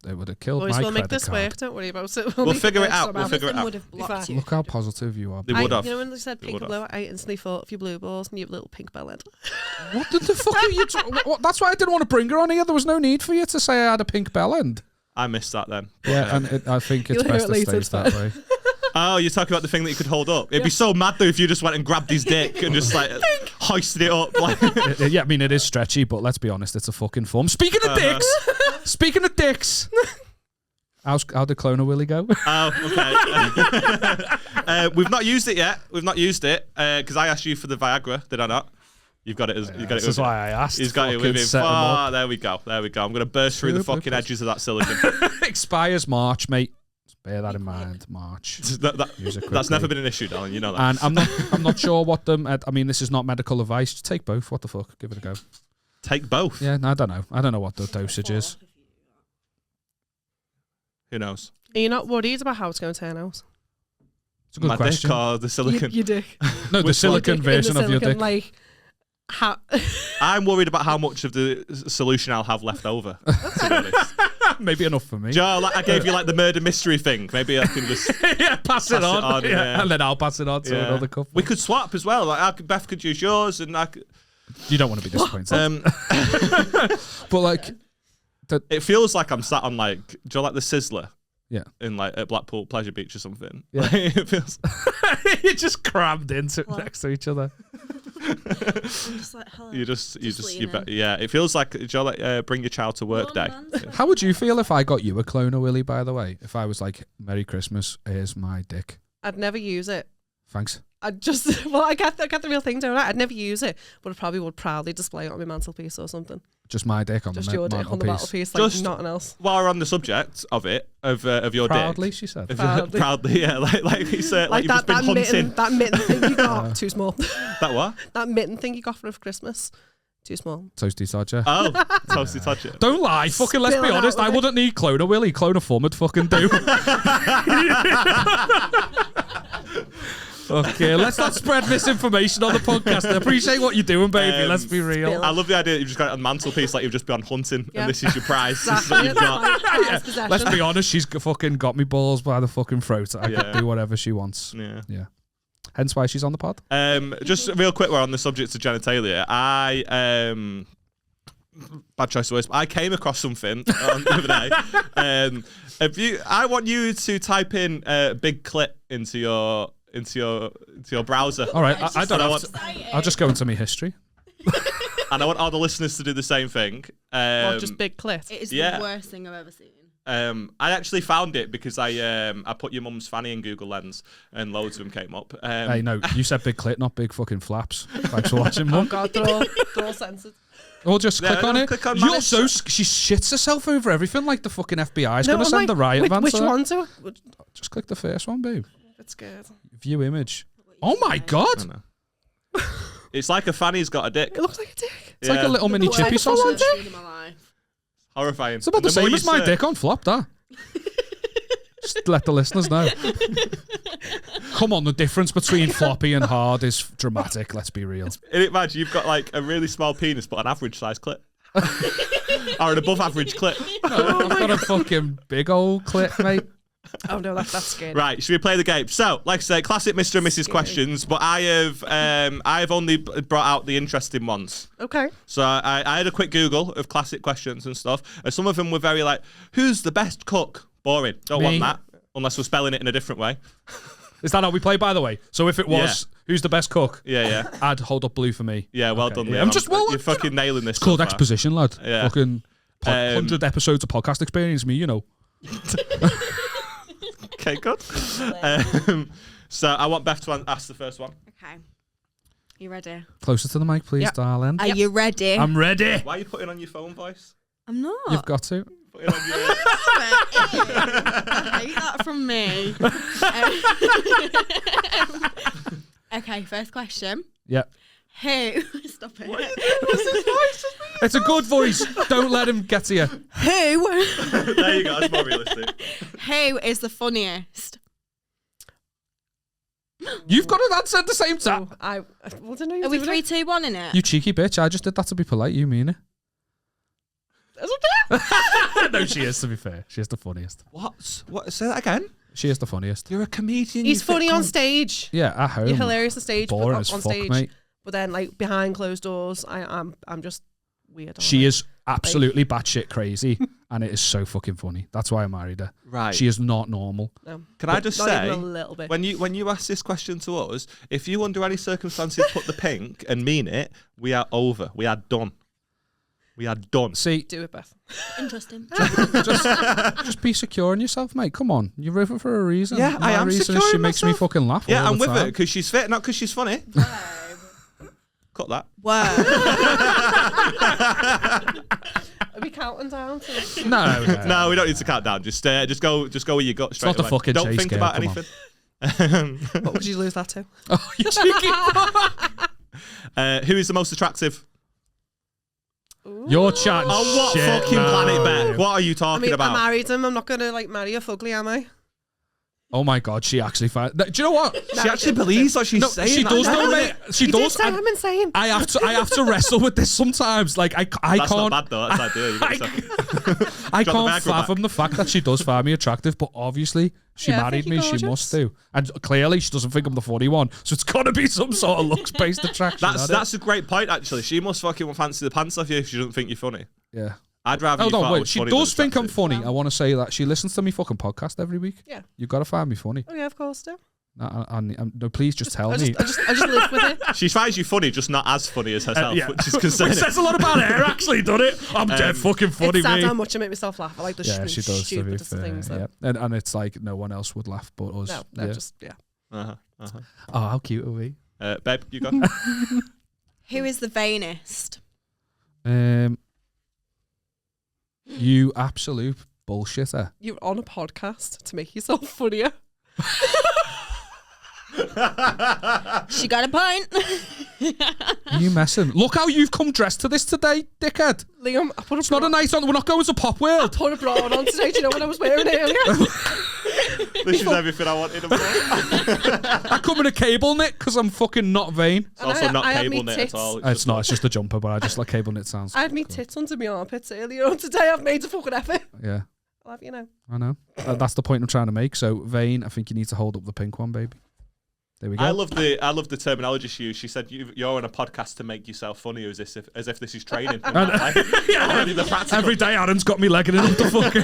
it would have killed Boys, my we'll make credit this card. work. Don't worry about it. We'll figure it out. Would have blocked you. Look how positive you are. They would have. You know when they said pink and blue, I instantly thought of your blue balls and your little pink bellend. What the fuck are you That's why I didn't want to bring her on here. There was no need for you to say I had a pink bellend. I missed that then. Yeah, and I think it's best to stay that way. Oh, you're talking about the thing that you could hold up. It'd be so mad though if you just went and grabbed his dick and just like hoisted it up. Like. Yeah, I mean, it is stretchy, but let's be honest, it's a fucking form. Speaking of dicks, how did Cloner Willie go? Oh, okay. We've not used it yet. We've not used it because I asked you for the Viagra. Did I not? You've got it. This is why I asked. He's got it with him. Oh, there we go. I'm going to burst through the fucking edges of that silicon. Expires March, mate. Bear that in mind. March. That's never been an issue, darling. You know that. And I'm not sure what them. I mean, this is not medical advice. Just take both. What the fuck? Give it a go. Take both. Yeah, no, I don't know. I don't know what the dosage is. Who knows? Are you not worried about how it's going to turn out? It's a good question. Dick or the silicon? Your dick. No, the silicon version of your dick. Like, I'm worried about how much of the solution I'll have left over. To be honest. Maybe enough for me. Joe, like I gave you like the murder mystery thing. Maybe I can just pass it on. Yeah. And then I'll pass it on to another couple. We could swap as well. Like Beth could use yours, and I could. You don't want to be disappointed. But like, it feels like I'm sat on like, do you know, like the Sizzler? Yeah. In like at Blackpool Pleasure Beach or something. Yeah. It feels. You're just crammed into next to each other. I'm just like, hello. Yeah. It feels like, do you know, like bring your child to work day. How would you feel if I got you a Cloner Willie? By the way, if I was like, "Merry Christmas, here's my dick." I'd never use it. Thanks. I'd just, I get the real thing, don't I? I'd never use it, but I probably would proudly display it on my mantelpiece or something. Just my dick on just the your dick on the mantelpiece, like just nothing else. While we're on the subject of it, of your proudly, dick. She said. Proudly, yeah. Like he's like you've just been hunting. That mitten thing you got, too small. That what? That mitten thing you got for Christmas. Too small. Toasty Todger. Oh, Toasty Todger. Don't lie. Fucking let's be honest. I wouldn't need Cloner Willie. Cloner Fum would fucking do. Okay, let's not spread misinformation on the podcast. I appreciate what you're doing, baby. Let's be real. I love the idea that you've just got it on the mantelpiece like you've just been hunting and this is your prize. Exactly. That you've got. Yeah. Let's be honest, she's fucking got me balls by the fucking throat. I can do whatever she wants. Yeah. Hence why she's on the pod. Just real quick, we're on the subject of genitalia. Bad choice of words, but I came across something the other day. I want you to type in big clit into your browser. All right, I don't know. I'll just go into my history. And I want all the listeners to do the same thing. Just big clit. It is the worst thing I've ever seen. I actually found it because I put your mum's fanny in Google Lens and loads of them came up. Hey, no, you said big clit, not big fucking flaps. Thanks for watching, Mum. Oh God, they're all censored. Or just click on it. You're so she shits herself over everything like the fucking FBI is going to send the riot van. Which one to? Just click the first one, babe. It's good. View image. Oh my God. It's like a fanny's got a dick. It looks like a dick. It's like a little mini chippy sausage. Horrifying. It's about the same as my dick on flop, that. Just let the listeners know. Come on, the difference between floppy and hard is dramatic, let's be real. Imagine you've got like a really small penis but an average size clit. Or an above average clit. No, I've got a fucking big old clit, mate. Oh no, that's scary. Right, should we play the game? So, like I say, classic Mr. and Mrs. questions, but I have only brought out the interesting ones. Okay. So I had a quick Google of classic questions and stuff, and some of them were very like, who's the best cook? Boring. Don't want that, unless we're spelling it in a different way. Is that how we play, by the way? So if it was, who's the best cook? Yeah. I'd hold up blue for me. Yeah, well done, Liam. I'm just, you're fucking nailing this. It's called exposition, lad. Yeah. Fucking 100 episodes of podcast experience, me, you know. Okay, good. So I want Beth to ask the first one. Okay. You ready? Closer to the mic, please, darling. Are you ready? I'm ready. Why are you putting on your phone voice? I'm not. You've got to. Put it on your... I hate that from me. Okay, first question. Yeah. Who? Stop it. It's a good voice. Don't let him get to you. Who? There you go. That's more realistic. Who is the funniest? You've got an answer at the same time. I don't know. Are we 3, 2, 1 in it? You cheeky bitch. I just did that to be polite. You mean it? No, she is, to be fair. She is the funniest. What? Say that again? She is the funniest. You're a comedian. He's funny on stage. Yeah, at home. You're hilarious on stage. Boring on as fuck, stage. mate. But then, like, behind closed doors, I'm just weird. She is absolutely batshit crazy and it is so fucking funny. That's why I married her. Right. She is not normal. No. Can I just Not say, even a little bit. when you ask this question to us, if you under any circumstances put the pink and mean it, we are over. We are done. We are done. See, Do it, Beth. Interesting. just be secure in yourself, mate. Come on, you're with her for a reason. Yeah, I am reason secure is she in makes me myself. fucking laugh. Yeah, all I'm the with her time. because she's fit, not because she's funny. Cut that. Wow. Are we counting down? To... No, No, we don't need to count down. Just go where you got straight not the away. fucking Don't chase think game, about come on. anything. What would you lose that to? Oh, you cheeky. Who is the most attractive? You're chatting On what shit fucking now. planet, Bet? What are you I talking mean, about? I married him. I'm not going to marry a fugly, am I? Oh my god, she actually found. Do you know what? She actually believes what she's saying. She does, That's though, it. mate. She You does. did say and I'm insane. I have to wrestle with this sometimes. Like I That's can't. not bad though. That's ideal. I Got the can't Viagra back. fathom the fact that she does find me attractive, but obviously she Yeah, I married think me. you're She gorgeous. must do, and clearly she doesn't think I'm the funny one. So it's got to be some sort of looks-based attraction. That's a great point. Actually, she must fucking fancy the pants off you if she doesn't think you're funny. yeah. I'd rather. Hold you on, thought I wait. was She funny does than think I'm attractive. funny. I want to say that she listens to me fucking podcast every week. Yeah. You got to find me funny. Oh yeah, of course, do. No, please just tell I me. just live with it. She finds you funny, just not as funny as herself, Yeah. which is Which concerning. says a lot about her, actually, doesn't it? I'm dead fucking funny, It's sad mate. how much I make myself laugh. I like the Yeah, she does. To be stupidest of fair, things. yeah. And it's like no one else would laugh but us. No, yeah. just yeah. Oh, how cute are we? Babe, you go. Who is the vainest? You absolute bullshitter. You're on a podcast to make yourself funnier. She got a point. Are you messing? Look how you've come dressed to this today, dickhead. Liam, I put a It's not a night on. We're not going to Pop World. put a bra on today. Do you know what I was wearing earlier? This is everything I wanted. I come in a cable knit because I'm fucking not vain. It's also not I had cable me knit tits. at all. It's not. It's just a jumper, but I just like cable knit sounds. I had me tits under my armpits earlier on today. I've made a fucking effort. Yeah, I'll have you know. I know. That's the point I'm trying to make. So vain. I think you need to hold up the pink one, baby. There we go. I love the terminology she used. She said you're on a podcast to make yourself funny, as if this is training. Already the practical. Every day, Aaron's got me legging it up the fucking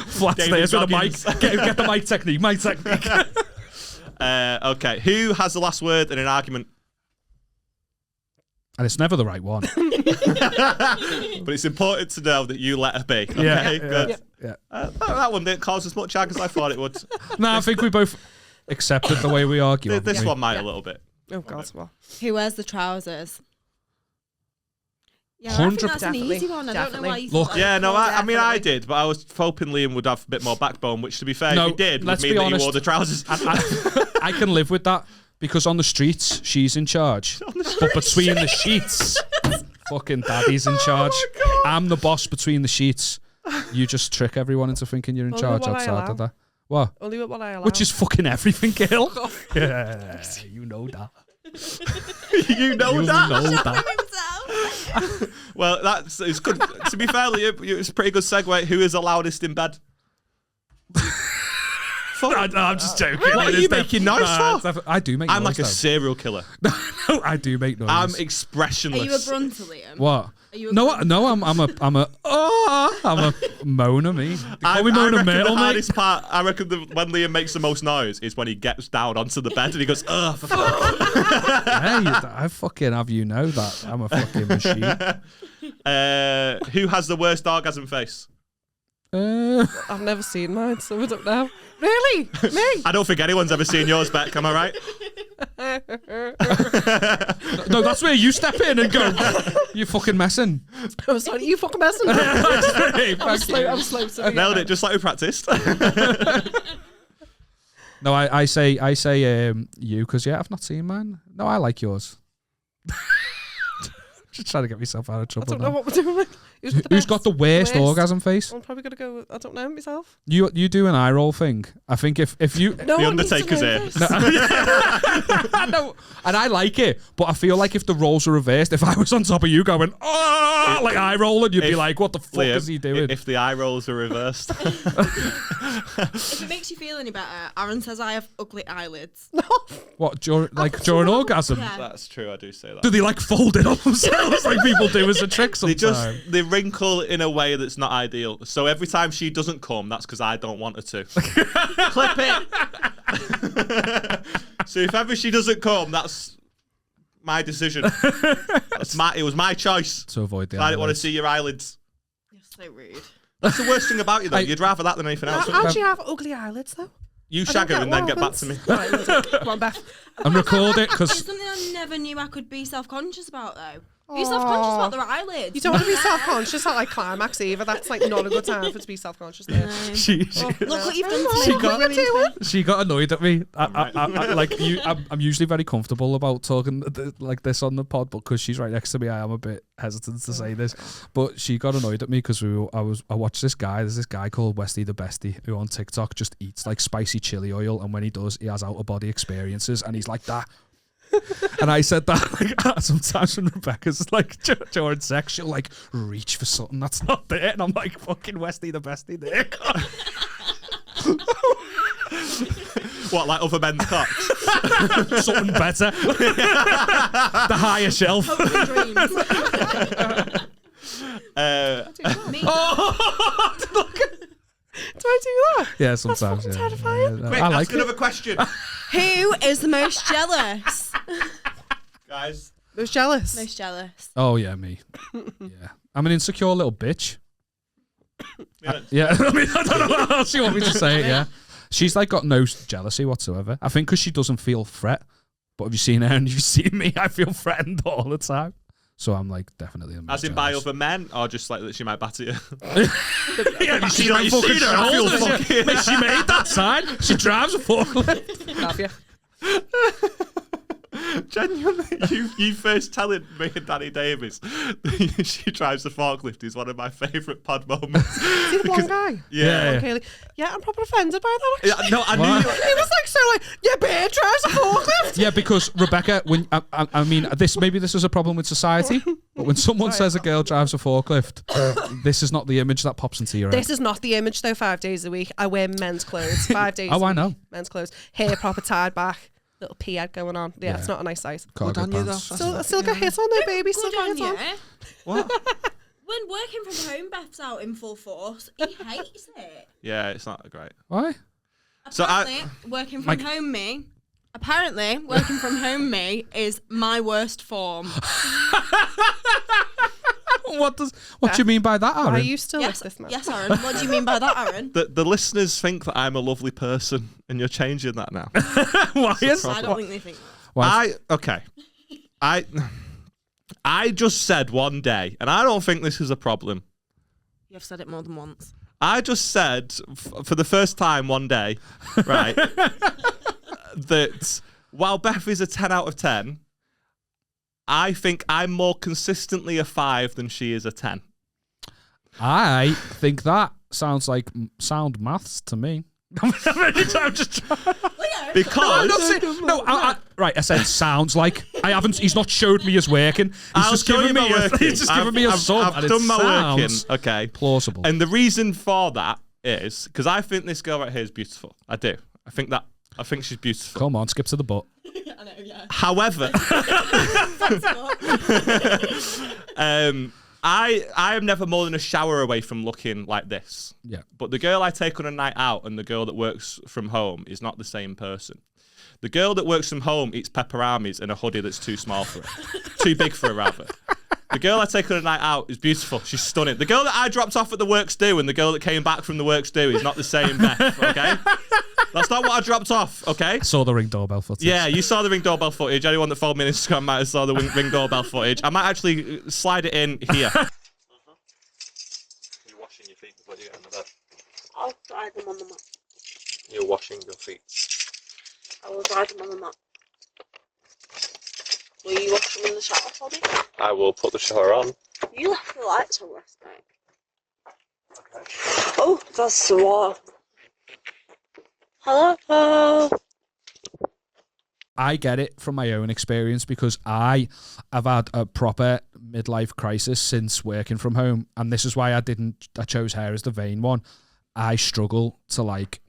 flat David stairs with a Goggins. mic. Get the mic technique. Mic technique. Okay, who has the last word in an argument? And it's never the right one. But it's important to know that you let her be. Okay, Yeah, good. yeah. That one didn't cause as much ag as I thought it would. No, I think we both accepted the way we argue. This haven't we? one might a little bit. Oh God, well. Who wears the trousers? Yeah, I think that's an Definitely. easy one. I don't know why you Look- thought Yeah, no, that. I mean I did, but I was hoping Liam would have a bit more backbone. Which, to be fair, No, if he did, would let's mean be that he honest. wore the trousers. I can live with that because on the streets she's in charge, but between the sheets, fucking daddy's in charge. I'm the boss between the sheets. You just trick everyone into thinking you're in Only charge what I outside allow. of that. What? Only with what I allow. Which is fucking everything, girl. Yeah, you know that. You know You that. know that. Himself. Well, it's good. To be fair, Liam, it's a pretty good segue. Who is the loudest in bed? I'm just joking. What are It is you def- making noise Nah, for? it's I do make I'm noise. like a serial killer. No, I do make noise. I'm Are expressionless. you a grunter, Liam? What? Are you a No, grunter? no, I'm a moaner, me. Call me I moaner reckon male, the mate. hardest part, when Liam makes the most noise is when he gets down onto the bed and he goes, "Ugh, for fuck." Hey, I fucking have you know that I'm a fucking machine. Who has the worst orgasm face? I've never seen mine, so I don't know. Really? Me? I don't think anyone's ever seen yours, Beck. Am I right? No, that's where you step in and go, you fucking messing. I'm sorry, you fucking messing. Hey, I'm thank you. slow to be Nailed it, just like we practiced. No, I say you because I've not seen mine. No, I like yours. Just trying to get myself out of I trouble. don't know now. what we're doing. Who's got the worst orgasm face? I'm probably gonna go with, I don't know myself. You do an eye roll thing. I think if you No The one needs to Undertaker's know here. this. No, and I like it, but I feel like if the roles are reversed, if I was on top of you going, oh, like eye rolling, you'd be If- like, what the fuck Liam, is he doing? If the eye rolls are reversed. If it makes you feel any better, Aaron says I have ugly eyelids. What, during orgasm? Yeah. That's true, I do say that. Do they like fold it on themselves like people do as a trick They sometimes? they wrinkle in a way that's not ideal. So every time she doesn't come, that's because I don't want her to. Clip it. So if ever she doesn't come, that's my decision. It was my choice. To avoid the I didn't want to see your eyelids. You're so rude. That's the worst thing about you, though. You'd rather that than anything else. How'd she have ugly eyelids, though? You shag her and then get back to me. Right, come on, Beth. And record it, because... It's something I never knew I could be self-conscious about, though. Be self-conscious about their eyelids. You don't want to be self-conscious at like climax either. That's like not a good time for to be self-conscious there. Look what you've done to me. She got annoyed at me. I'm usually very comfortable about talking like this on the pod, but because she's right next to me, I am a bit hesitant to say this. But she got annoyed at me because I watched this guy. There's this guy called Westy the Bestie who on TikTok just eats like spicy chili oil, and when he does, he has out-of-body experiences, and he's like that. And I said that like sometimes when Rebecca's like during sex, she'll like reach for something that's not there, and I'm like, fucking Westy the Bestie there. What, like other men's cocks? Something better. The higher shelf. Do I do that? Yeah, sometimes. That's terrifying. Quick, I like ask another question. Who is the most jealous? Guys. Most jealous. Most jealous. Oh, yeah, me. Yeah. I'm an insecure little bitch. Yeah. I mean, I don't know what else you want me to say it, yeah. She's like got no jealousy whatsoever. I think because she doesn't feel threat. But have you seen her and you've seen me? I feel threatened all the time. So I'm like definitely the most As in jealous. by other men, or just like that she might batter you? Yeah, have you seen her fucking shoulder? She made that sign. She drives a forklift. Have you? Genuinely, you first telling me and Danny Davis she drives the forklift is one of my favourite pod moments. See the blonde guy? Yeah. Okay, yeah, I'm proper offended by that, actually. Yeah, no, I knew He was like, so like, yeah, bear drives a forklift. Yeah, because Rebecca, when I mean, this is a problem with society, but when someone says a girl drives a forklift, this is not the image that pops into your head. This is not the image, though. 5 days a week, I wear men's clothes. 5 days. Oh, I know. Men's clothes, hair proper tied back, little pee head going on. Yeah, it's not a nice sight. Cargo on you, pants. though. Still got hit on there, baby. Still got hit on. What? When working from home, Beth's out in full force. He hates it. Yeah, it's not great. Why? Apparently, working from home me is my worst form. What do you mean by that, Aaron? Are you still Yes, with this man? yes, Aaron. What do you mean by that, Aaron? The listeners think that I'm a lovely person, and you're changing that now. Why is I don't think they think that. Why? I just said one day, and I don't think this is a problem. You have said it more than once. I just said for the first time one day, right, that while Beth is a 10 out of 10, I think I'm more consistently a 5 than she is a 10. I think that sounds like sound maths to me. I'm just trying. Because I said sounds like. I haven't. He's not showed me his working. He's just giving me a sum. I've done my working. Okay, plausible. And the reason for that is because I think this girl right here is beautiful. I do. I think she's beautiful. Come on, skip to the butt. I know, yeah. However, I am never more than a shower away from looking like this. Yeah. But the girl I take on a night out and the girl that works from home is not the same person. The girl that works from home eats pepperonis in a hoodie that's too small for her. Too big for her, rather. The girl I take on a night out is beautiful. She's stunning. The girl that I dropped off at the works do and the girl that came back from the works do is not the same Beth, okay? That's not what I dropped off, okay? I saw the Ring doorbell footage. Yeah, you saw the Ring doorbell footage. Anyone that followed me on Instagram might have saw the Ring doorbell footage. I might actually slide it in here. You're washing your feet before you get on the bed. I'll dry them on the mat. You're washing your feet. I will dry them on the mat. Will you wash them in the shower for me? I will put the shower on. You left the lights on last night. Okay. Oh, that's so warm. Hello. I get it from my own experience because I have had a proper midlife crisis since working from home, and this is why I chose her as the vain one. I struggle to like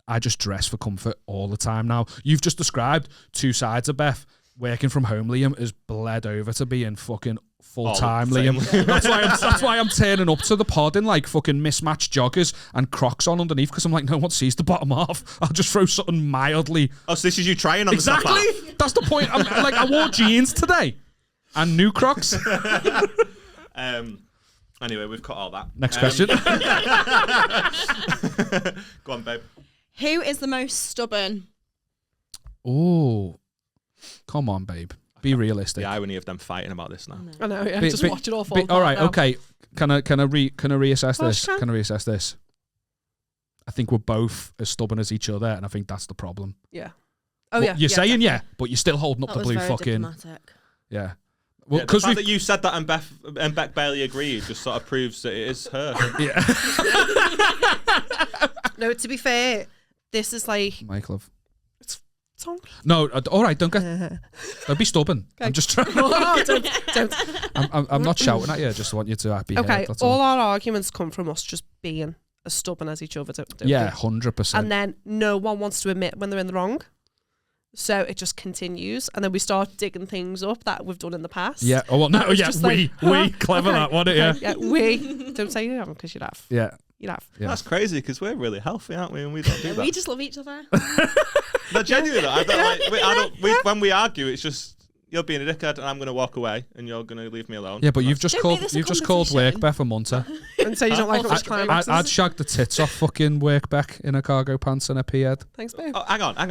I just dress for comfort all the time now. You've just described two sides of Beth. Working from home, Liam, has bled over to being fucking full time, Liam. That's why I'm turning up to the pod in like fucking mismatched joggers and Crocs on underneath because I'm like, no one sees the bottom half. I'll just throw something mildly. Oh, so this is you trying on exactly. the top half? That's the point. I wore jeans today and new Crocs. Anyway, we've cut all that. Next question. Go on, babe. Who is the most stubborn? Oh, come on, babe. Be realistic. The irony of them fighting about this now. I know, yeah. Just watch it all fall all right, now. okay. Can I reassess this? Can I reassess this? I think we're both as stubborn as each other, and I think that's the problem. Yeah. Oh, yeah. You're saying definitely. But you're still holding up That the blue was very fucking... diplomatic. Yeah. Well, the fact that you said that and Beck barely agreed just sort of proves that it is her. Yeah. No, to be fair, this is like... Mike, love. It's on. No, all right, don't be stubborn. Okay. I'm just trying. Oh, don't. I'm not shouting at you. I just want you to be okay, heard, that's all our arguments come from us just being as stubborn as each other. Don't yeah, we? 100%. And then no one wants to admit when they're in the wrong. So it just continues, and then we start digging things up that we've done in the past. Yeah. Oh well, no. Yeah. We clever okay, that one. Yeah. Yeah. We don't say you haven't because you'd have. Yeah. You'd have. Yeah. That's crazy because we're really healthy, aren't we? And we don't do that. We just love each other. No, genuinely, when we argue, it's just you're being a dickhead, and I'm going to walk away, and you're going to leave me alone. Yeah, but you've just called work Beth a munter. And so you don't like it much climaxes. I'd shag the tits off fucking work Beck in a cargo pants and a pea head. Thanks, babe. Oh, hang on. I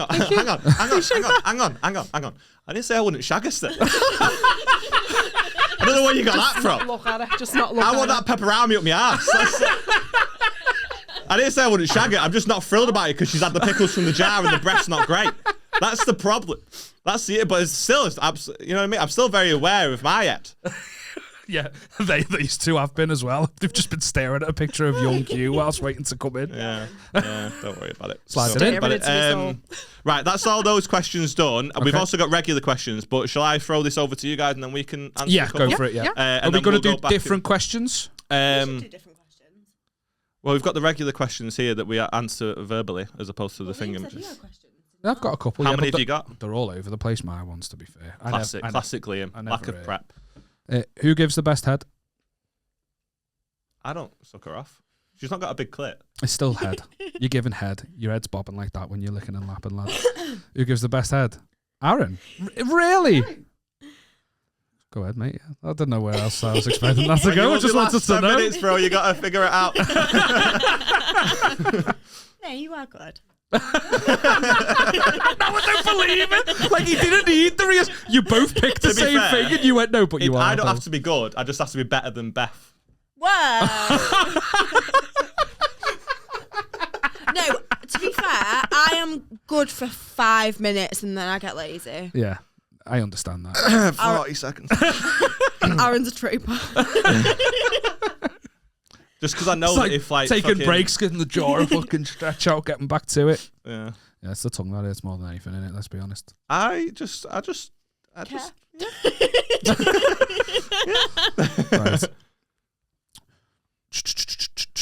didn't say I wouldn't shag us then. I don't know where you got that from. Look at it. Just not look at it. I want that pepperami up my ass. I didn't say I wouldn't shag it. I'm just not thrilled about it because she's had the pickles from the jar and the breast's not great. That's the problem. That's it. But it's still, you know what I mean? I'm still very aware of my head. Yeah, these two have been as well. They've just been staring at a picture of young Q whilst waiting to come in. Yeah, don't worry about it. Slide it in. Right, that's all those questions done. Okay. We've also got regular questions, but shall I throw this over to you guys and then we can answer? Yeah, go for it. Yeah. Are we going to do different questions? We should do different questions. Well, we've got the regular questions here that we answer verbally as opposed to the thing. I've got a couple. How many have you got? They're all over the place, my ones, to be fair. Classic Liam. Lack of prep. Who gives the best head? I don't suck her off. She's not got a big clit. It's still head. You're giving head. Your head's bobbing like that when you're licking and lapping, lad. Who gives the best head? Aaron? Really? Go ahead, mate. I don't know where else I was expecting that to go. I just wanted to know. Minutes, bro. You got to figure it out. No, you are good. No, I don't believe it. Like, he didn't need the reason. You both picked the same thing and you went, no, but you are. I don't have to be good. I just have to be better than Beth. Well. No, to be fair, I am good for 5 minutes and then I get lazy. Yeah, I understand that. 40 seconds. Aaron's a trooper. Just because I know that if like taking fucking... breaks, getting the jaw and fucking stretch out, getting back to it. Yeah, it's the tongue that hurts more than anything, innit? Let's be honest. I just. Yeah. Right.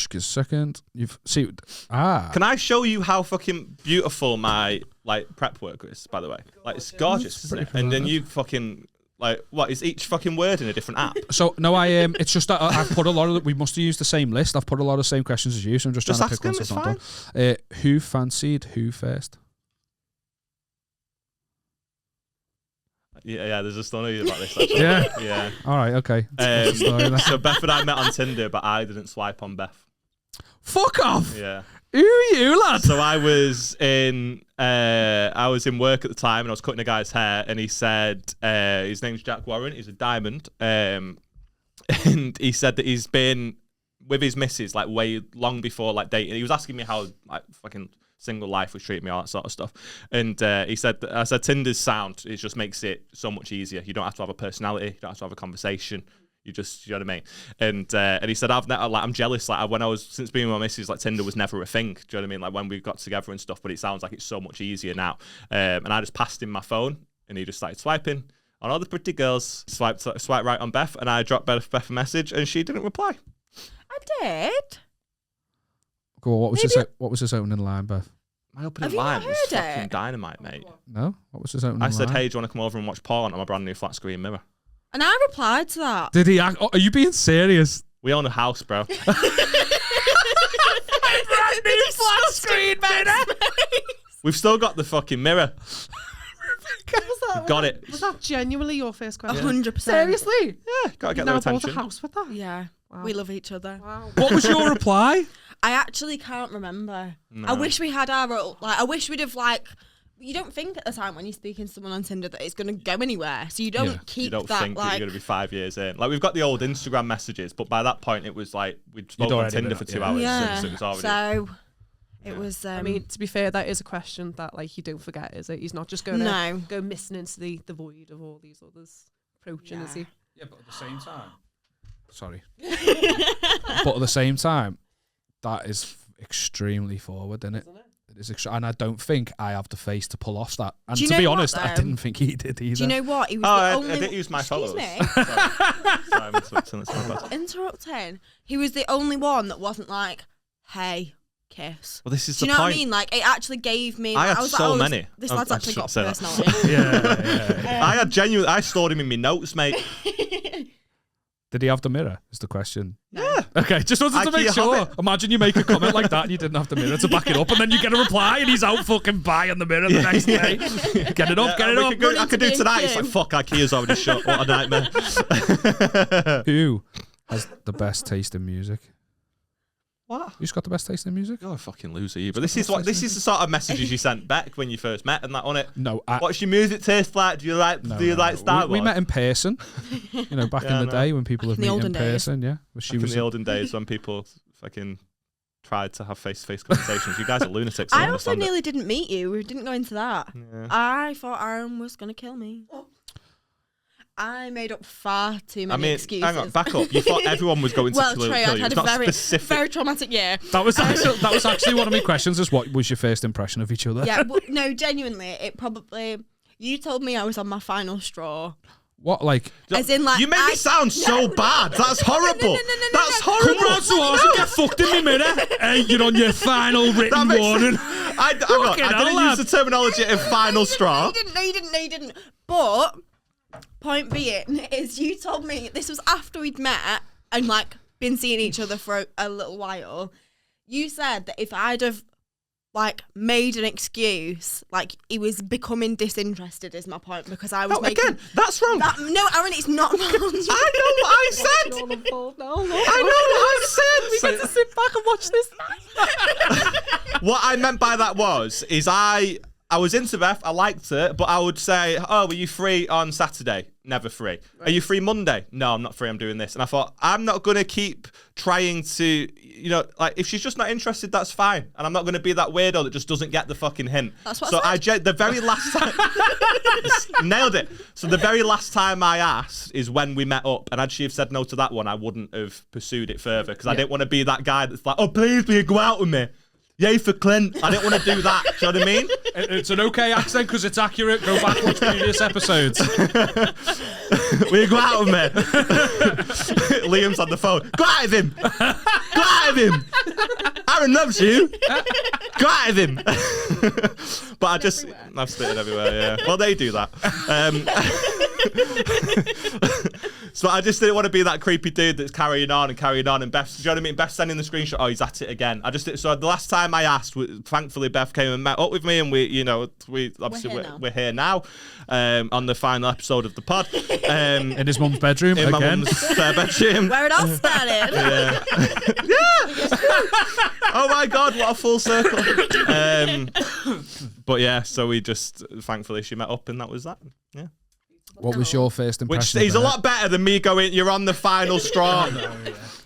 Give a second. Can I show you how fucking beautiful my prep work is? By the way, it's gorgeous, isn't it? And then you fucking. What is each fucking word in a different app? So no, it's just that I've put a lot of. We must have used the same list. I've put a lot of the same questions as you, so I'm just trying to pick ones that's not done. Who fancied who first? Yeah, there's a story about this. Actually. Yeah. All right, okay. So Beth and I met on Tinder, but I didn't swipe on Beth. Fuck off. Yeah. Who are you, lad? So I was in work at the time, and I was cutting a guy's hair, and he said his name's Jack Warren. He's a diamond, and he said that he's been with his missus way long before dating. He was asking me how fucking single life was treating me, all that sort of stuff, and he said that, I said Tinder's sound. It just makes it so much easier. You don't have to have a personality. You don't have to have a conversation. You know what I mean? And he said, I'm jealous. When I was, since being with my missus, Tinder was never a thing. Do you know what I mean? When we got together and stuff, but it sounds like it's so much easier now. And I just passed him my phone and he just started swiping on all the pretty girls. Swipe right on Beth, and I dropped Beth a message and she didn't reply. I did. Go on, what was his opening line, Beth? My opening line was fucking dynamite, mate. No? What was his opening line? I said, hey, do you want to come over and watch porn on my brand new flat screen mirror? And I replied to that. Did he? Are you being serious? We own a house, bro. Brand new flat screen mirror. We've still got the fucking mirror. Got it. Was that genuinely your first question? 100%. Seriously? Yeah, gotta get Now their bought attention. a house with that? Yeah. Wow. We love each other. Wow. What was your reply? I actually can't remember. No. I wish we had I wish we'd have you don't think at the time when you're speaking to someone on Tinder that it's going to go anywhere. So you don't keep You don't that think that you're going to be 5 years in. Like, we've got the old Instagram messages, but by that point it was like we'd spoken on Tinder for 2 hours since it was already. So it was. I mean, to be fair, that is a question that like you don't forget, is it? He's not just going to go missing into the void of all these others approaching, is he? Yeah, but at the same time. Sorry. But at the same time, that is extremely forward, isn't it? It is and I don't think I have the face to pull off that. And to be honest, I didn't think he did either. Do you know what? He was I didn't use my followers. Excuse me. Sorry, Interrupting. He was the only one that wasn't like, hey, kiss. Well, this is Do the you know point. what I mean? Like, it actually gave me. I had was so like, many. This lad's I actually got shouldn't say that. personality. Yeah. I had genuine. I stored him in my notes, mate. Did he have the mirror? Is the question. Yeah. Okay, just wanted to make sure. Imagine you make a comment like that and you didn't have the mirror to back it up, and then you get a reply and he's out fucking buying the mirror the next day. Get it up, get it up. I could do tonight. It's like, fuck, IKEA's already shut. What a nightmare. Who has the best taste in music? What? Who's got the best taste in music? You're a fucking loser, you. But this is the sort of messages you sent Beck when you first met and that on it. No. What's your music taste like? Do you like Star Wars? We met in person. You know, back in the day when people have met in person. Yeah, she was in the olden days when people fucking tried to have face-to-face conversations. You guys are lunatics. I also nearly didn't meet you. We didn't go into that. Yeah. I thought Aaron was going to kill me. I made up far too many excuses. Hang on, back up. You thought everyone was going to kill you. I had it's a not specific. very traumatic year. That was actually one of my questions. Is what was your first impression of each other? Yeah, but no, genuinely, it probably. You told me I was on my final straw. What, like? As in, like, you made me sound so bad. That's horrible. That's horrible. Come round to ours and get fucked in my mirror. Hey, you're on your final written warning. I didn't use the terminology of final straw. No, you didn't. But point being is, you told me this was after we'd met and like been seeing each other for a little while. You said that if I'd have like made an excuse, like he was becoming disinterested, is my point, because I was making. Again, that's wrong. No, Aaron, it's not wrong. I know what I said. I know what I said. We get to sit back and watch this. What I meant by that is I was into Beth, I liked it, but I would say, oh, were you free on Saturday? Never free. Right. Are you free Monday? No, I'm not free, I'm doing this. And I thought, I'm not going to keep trying to, like, if she's just not interested, that's fine. And I'm not going to be that weirdo that just doesn't get the fucking hint. That's what I said. The very last time, nailed it. So the very last time I asked is when we met up. And had she have said no to that one, I wouldn't have pursued it further, because I didn't want to be that guy that's like, oh, please, will you go out with me? Yay for Clint. I didn't want to do that. Do you know what I mean? It's an okay accent because it's accurate. Go back and watch previous episodes. Will you go out with me? Liam's on the phone. Go out with him. Go out with him. Aaron loves you. Go out with him. But I've spitted everywhere, yeah. Well, they do that. So I just didn't want to be that creepy dude that's carrying on. And Beth, do you know what I mean? Beth sending the screenshot, oh, he's at it again. So the last time I asked, thankfully Beth came and met up with me, and we're here now on the final episode of the pod. In his mum's bedroom in again. My mum's bedroom. Where it all started. Yeah. Oh my God, what a full circle. But yeah, so we just, thankfully she met up, and that was that. Yeah. What was your first impression? Which is a lot better than me going, you're on the final straw.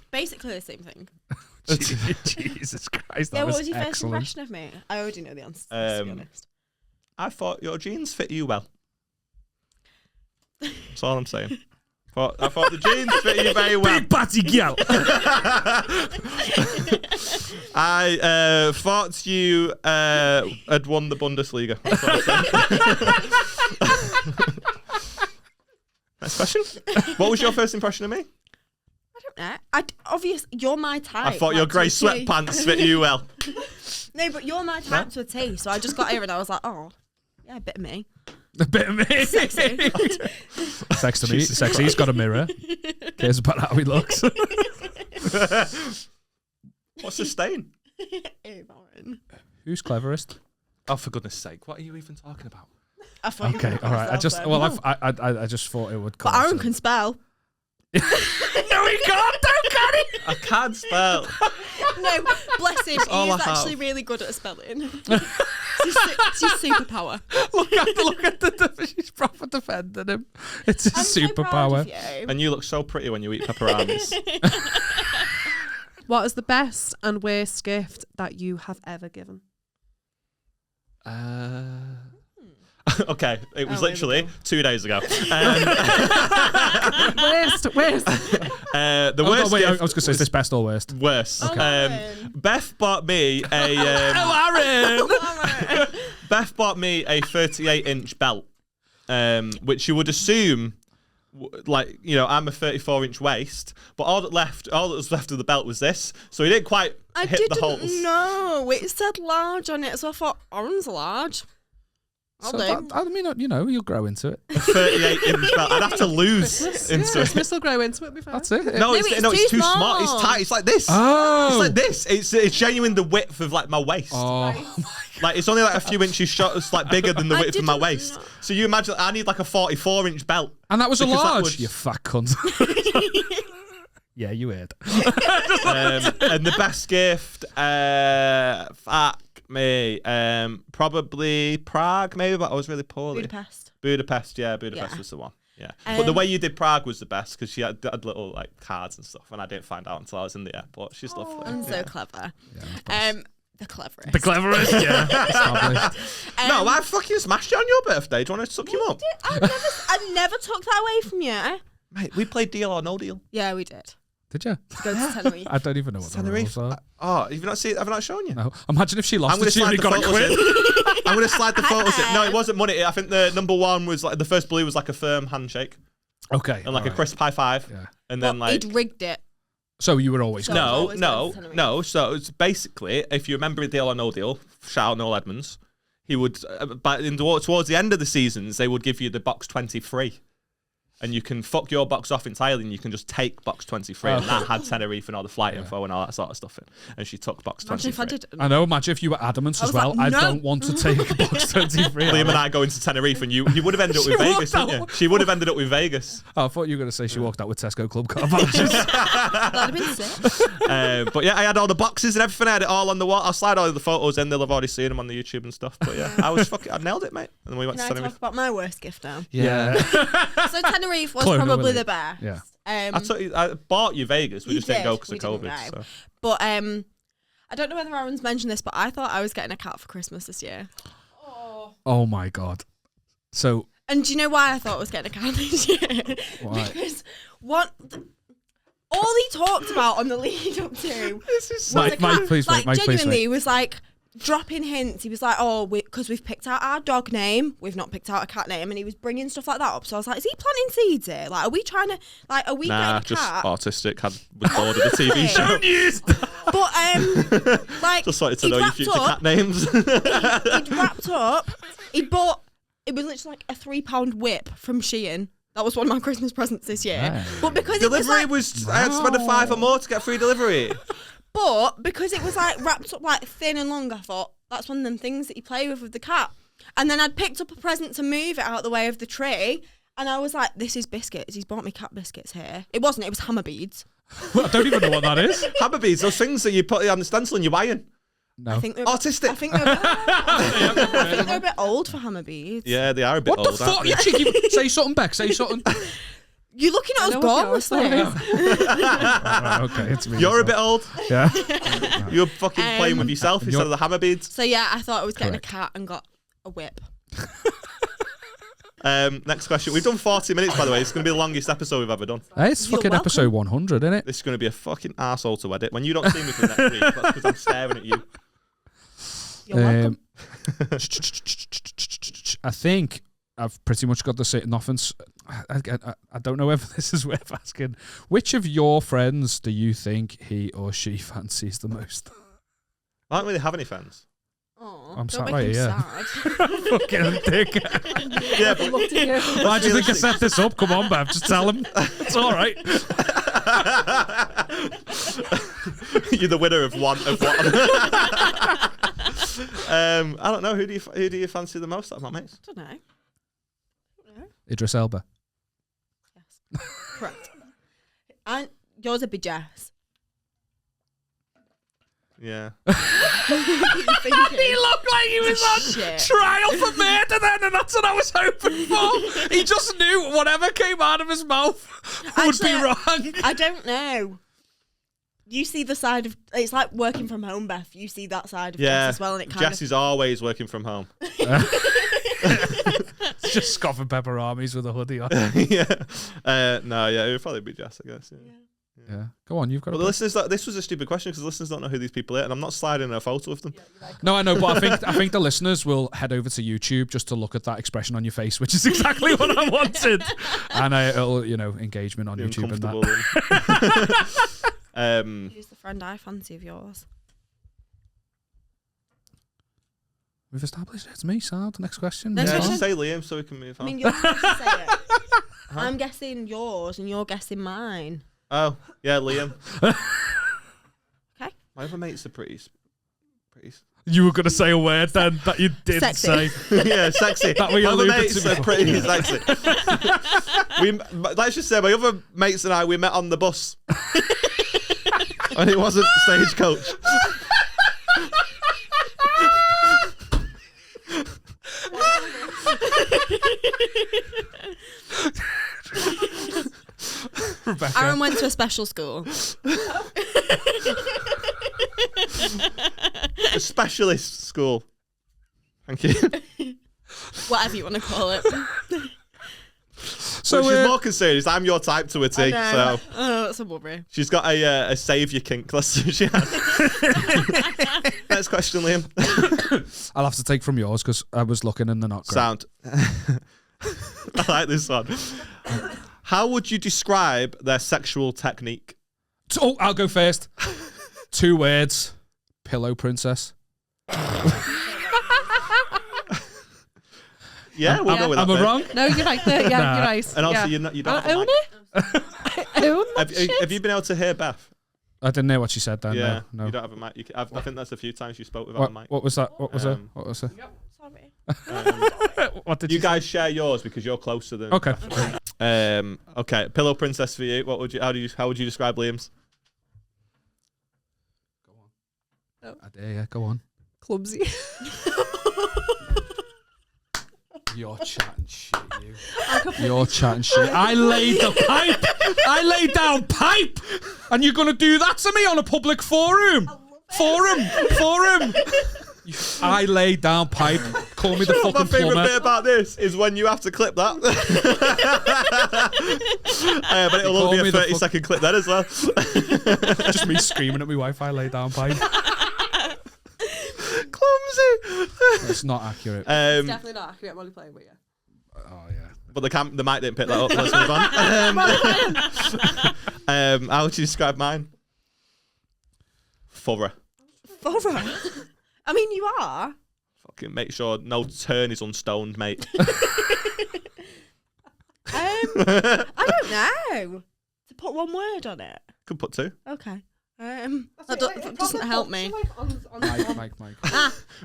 Basically the same thing. Jesus Christ, that what was was your excellent. first impression of me? I already know the answer, to be honest. I thought your jeans fit you well. That's all I'm saying. I thought the jeans fit you very well. Big batty gal. I thought you had won the Bundesliga. That's what I'm saying. Next question. What was your first impression of me? I don't know. Obviously, you're my type. I thought your grey sweatpants fit you well. No, but you're my type to a T, so I just got here and I was like, oh, yeah, a bit of me. A bit of me. Sexy. Thanks to me. Sexy's got a mirror. Cares about how he looks. What's the stain? Who's cleverest? Oh, for goodness sake! What are you even talking about? Okay, all right. I just thought it would come. But Aaron can spell. No, he can't. Don't get it. I can't spell. No, bless him. all He's I actually have. really good at spelling. It's his superpower. Look at the she's proper defending him. It's his I'm so proud superpower. of you. And you look so pretty when you eat pepperonis. What is the best and worst gift that you have ever given? Okay, it was Oh, here we literally go. 2 days ago. Worst. The Oh, worst no, wait, I gift was going to say, is this best or worst? worst. Aaron. Beth bought me a Aaron! Beth bought me a 38-inch belt, which you would assume, like, you know, I'm a 34-inch waist, but all that was left of the belt was this, so he didn't quite hit the holes. know. It said large on it, so I thought orange large. I'll So do. I mean, you know, you'll grow into it. A 38-inch belt. I'd have to lose into it. Christmas will grow into it. Be fine. That's it. No, Maybe it's too small. small. It's tight. It's like this. Oh. It's like this. It's genuine the width of like my waist. Oh. Like it's only like a few inches short. It's like bigger than the I width of my didn't waist. know. So you imagine I need like a 44-inch belt. And that was a Because that large. would- You fat cunt. Yeah, you heard. And the best gift, fuck me, probably Prague maybe, but I was really poorly. Budapest. Yeah, Budapest Yeah. was the one. Yeah, but the Um, way you did Prague was the best because she had little like cards and stuff, and I didn't find out until I was in the airport. She's lovely. I'm Yeah. so clever. Yeah, The cleverest. the cleverest, yeah. Established. No, I fucking smashed you on your birthday. Do you want to suck him up? I never took that away from you. Mate, we played Deal or No Deal. Yeah, we did. Did you? Go to Tenerife. I don't even know what the rules Tenerife. are. Oh, have you not seen? Have I not shown you? No. Imagine if she lost I'm going and to she only slide the got a photos quid. in. I'm going to slide the photos in. No, it wasn't money. I think the number one was like the first blue was like a firm handshake Okay. and like a alright. crisp high five. Yeah. And then like He'd rigged it. So you were always So- no, always no, going to Tenerife. no. So it's basically, if you remember Deal or No Deal, shout out Noel Edmonds. He would, but towards the end of the seasons, they would give you the box 20 free. And you can fuck your box off entirely and you can just take box 20 free. And that had Tenerife and all the flight info and all that sort of stuff in. And she took box 20 Imagine if I free. did. I know, imagine if you were adamant as was well. like, I no. don't want to take box 23. Liam and I go into Tenerife and you would have ended up She with Vegas, walked wouldn't you? out. She would have ended up with Vegas. Oh, I thought you were going to say she walked out with Tesco Club car vouchers. That'd have been sick. But yeah, I had all the boxes and everything. I had it all on the wall. I'll slide all the photos in. They'll have already seen them on the YouTube and stuff. But yeah, I nailed it, mate. And then we went Can I to talk Tenerife. about my worst gift now? Yeah. So Tenerife was Clone, probably Willie. the best. Yeah. I bought you Vegas. We You just didn't go did. because We of didn't COVID. go. So. But I don't know whether Aaron's mentioned this, but I thought I was getting a cat for Christmas this year. Oh my God. So, And do you know why I thought I was getting a cat this year? Why? Because all he talked about on the lead up to was Mike, a cat. Mike, please like wait. Mike, please genuinely, wait. he was like dropping hints. He was like, "Oh, because we've picked out our dog name, we've not picked out a cat name," and he was bringing stuff like that up. So I was like, "Is he planting seeds here? Like, are we trying to are we Nah, getting a just cat?" autistic. Was bored of the TV show. But like, Just wanted to he'd know your wrapped future up- cat names. He'd wrapped up. He'd bought. It was literally like a £3 whip from Shein. That was one of my Christmas presents this year. Right. But because Delivery it was like, I had to spend a £5 or more to get free delivery. but because it was like wrapped up like thin and long, I thought that's one of them things that you play with the cat. And then I'd picked up a present to move it out the way of the tree. And I was like, this is biscuits. He's bought me cat biscuits here. It wasn't, it was hammer beads. I don't even know what that is. Hammer beads, those things that you put on the stencil and you iron. No. I think they're Autistic. I think they're a bit old for hammer beads. Yeah, they are a bit What the old. aren't fuck? they? You cheeky. Say something, Beck. Say something. You're looking at us know what gormless the there. Right, okay, it's me. You're a bit old. Yeah. You're fucking playing with yourself instead of the hammer beads. So yeah, I thought I was getting Correct. a cat and got a whip. Next question. We've done 40 minutes, by the way. It's going to be the longest episode we've ever done. Hey, it's You're fucking welcome. episode 100, isn't it? This is going to be a fucking arsehole to edit. When you don't see me for next week, that's because I'm staring at you. You're welcome. I think I've pretty much got the same. Nothing's. I don't know whether this is worth asking. Which of your friends do you think he or she fancies the most? I don't really have any friends. Oh, I'm don't sat make right him here. sad. Fucking dick. Yeah, but Why do you think I set this up? Come on, Bev, just tell him. It's all right. you're the winner of one. I don't know. Who do you fancy the most out of my mates? I don't know. Idris Elba. Yes, correct. And yours would be Jess. Yeah. He looked like he was on trial for murder then, and that's what I was hoping for. He just knew whatever came out of his mouth would be wrong. I don't know. You see the side of it's like working from home, Beth. You see that side of Jess as well, and it kind Jess is always working from home. It's just Scott and Pepper armies with a hoodie on. Yeah. No, yeah, it would probably be Jess, I guess. Yeah. Go on, you've got. Well, the listeners, this was a stupid question because the listeners don't know who these people are, and I'm not sliding a photo of them. No, I know, but I think the listeners will head over to YouTube just to look at that expression on your face, which is exactly what I wanted. And it'll, engagement on YouTube and that. Who's the friend I fancy of yours? We've established it's me, Sad. Next question. Next question. Just say Liam so we can move on. I mean, you're supposed to say it. I'm guessing yours, and you're guessing mine. Oh, yeah, Liam. Okay. My other mates are pretty. You were going to say a word then that you didn't Sexy. say. Yeah, sexy. That we my other alluded mates to are pretty sexy. Let's just say my other mates and I, we met on the bus. And it wasn't Stagecoach. Rebecca. Aaron went to a special school. A specialist school. Thank you. Whatever you want to call it. So she's more concerned is I'm your type to a T. So that's a worry. she's got a saviour kink. That's what she has. Next question, Liam. I'll have to take from yours because I was looking and they're not great. Sound. I like this one. How would you describe their sexual technique? Oh, I'll go first. 2 words. Pillow princess. Yeah, we'll go with that. Am I wrong? No, you're right there. Yeah, you're right. And also, yeah. you don't have own a it. Own that shit. have you been able to hear Beth? I didn't know what she said then. Yeah, No. you don't have a mic. I think that's a few times you spoke without a mic. What was that? What was it? What was it? Sorry. What did You guys share yours because you're closer than. Okay. Okay. Pillow princess for you. What would you? How would you describe Liam's? Go on. I dare you. Go on. Clumsy. You're chatting shit, you. You're chatting shit. I laid the pipe. I laid down pipe. And you're going to do that to me on a public forum? Forum. I laid down pipe. Call me the fucking My favourite plumber. bit about this is when you have to clip that. But it'll only be a 30-second clip then as well. Just me screaming at my wife. I laid down pipe. Clumsy. It's not accurate. It's definitely not accurate. I'm only playing with you. Oh, yeah. But the mic didn't pick that up. Let's move on. How would you describe mine? Thorough. I mean, you are. Fucking make sure no turn is unstoned, mate. I don't know. To put one word on it. Could put 2. Okay. That doesn't help me. Mike.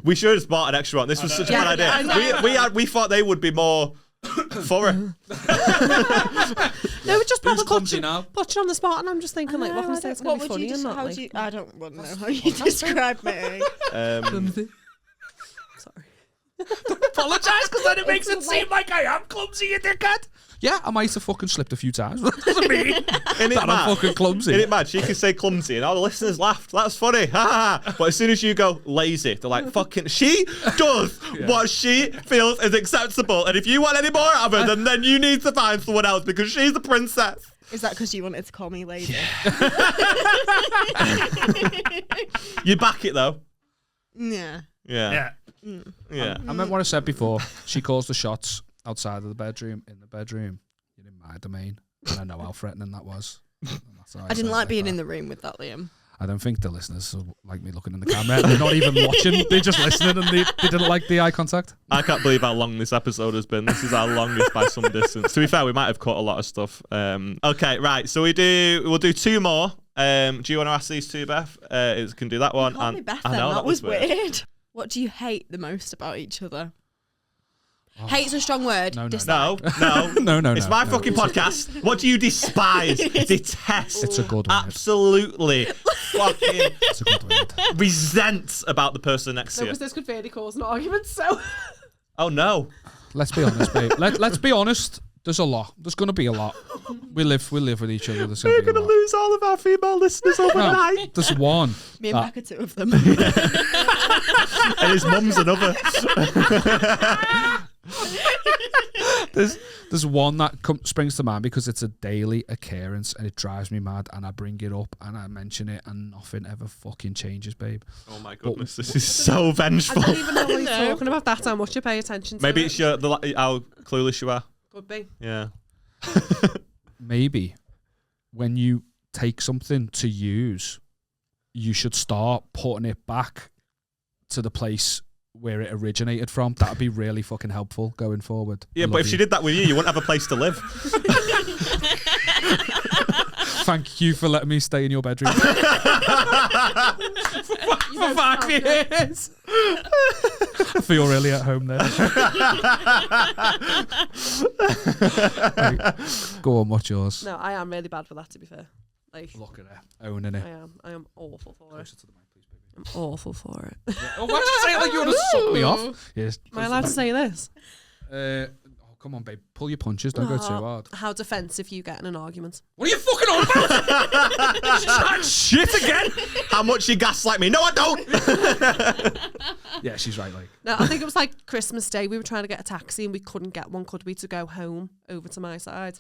We should have bought an extra one. This was such a bad idea. We thought they would be more thorough. No, we just Who's put clumsy you now? on the spot, and I'm just thinking, like, what can I say it's going to be funny and not, like... I don't want to know how you describe me. Sorry. Apologise because then it makes it seem like I am clumsy, you dickhead. Yeah, I might have fucking slipped a few times. That doesn't mean that I'm fucking clumsy. Isn't it mad? She can say clumsy and all the listeners laughed. That's funny. But as soon as you go lazy, they're like, fucking, she does what she feels is acceptable. And if you want any more out of her, then you need to find someone else because she's the princess. Is that because you wanted to call me lady? You back it though? Yeah. Yeah. I meant what I said before. She calls the shots outside of the bedroom, in the bedroom. You're in my domain. And I know how threatening that was. I didn't like being in the room with that, Liam. I don't think the listeners will like me looking in the camera. They're not even watching. They're just listening, and they didn't like the eye contact. I can't believe how long this episode has been. This is our longest by some distance. To be fair, we might have cut a lot of stuff. Okay, right. So we'll do 2 more. Do you want to ask these 2, Beth? Can do that one. Can't be Beth then. That was weird. What do you hate the most about each other? Oh. Hate's a strong word. No. It's my fucking podcast. What do you despise? Detest. It's a good word. Absolutely. Fucking It's a good word. resent about the person next to you. Because this could really cause an argument, so... Oh, no. Let's be honest, babe. Let's be honest. There's a lot. There's going to be a lot. We live with each other. We're going to lose all of our female listeners overnight. No, there's one. Me and Beck are 2 of them. And his mum's another. There's one that springs to mind because it's a daily occurrence and it drives me mad, and I bring it up and I mention it and nothing ever fucking changes, babe. Oh my goodness, this is so vengeful. I don't even know what you're talking about. That's how much you pay attention to. Maybe it's how clueless you are. Could be. Yeah. Maybe when you take something to use, you should start putting it back to the place where it originated from. That would be really fucking helpful going forward. Yeah, but if she did that with you, you wouldn't have a place to live. Thank you for letting me stay in your bedroom. For 5 years. I feel really at home there. Right. Go on, what's yours? No, I am really bad for that, to be fair. Like, look at her, owning it. I am awful for it. To the mic, please, baby. I'm awful for it. Oh, why'd you say it like you want to suck me off? Yes. Am I allowed to say this? Come on, babe. Pull your punches. Don't go too hard. How defensive you get in an argument. What are you fucking on about? That shit again? How much you gaslight me? No, I don't. Yeah, she's right. Like, No, I think it was like Christmas Day. We were trying to get a taxi and we couldn't get one, could we, to go home over to my side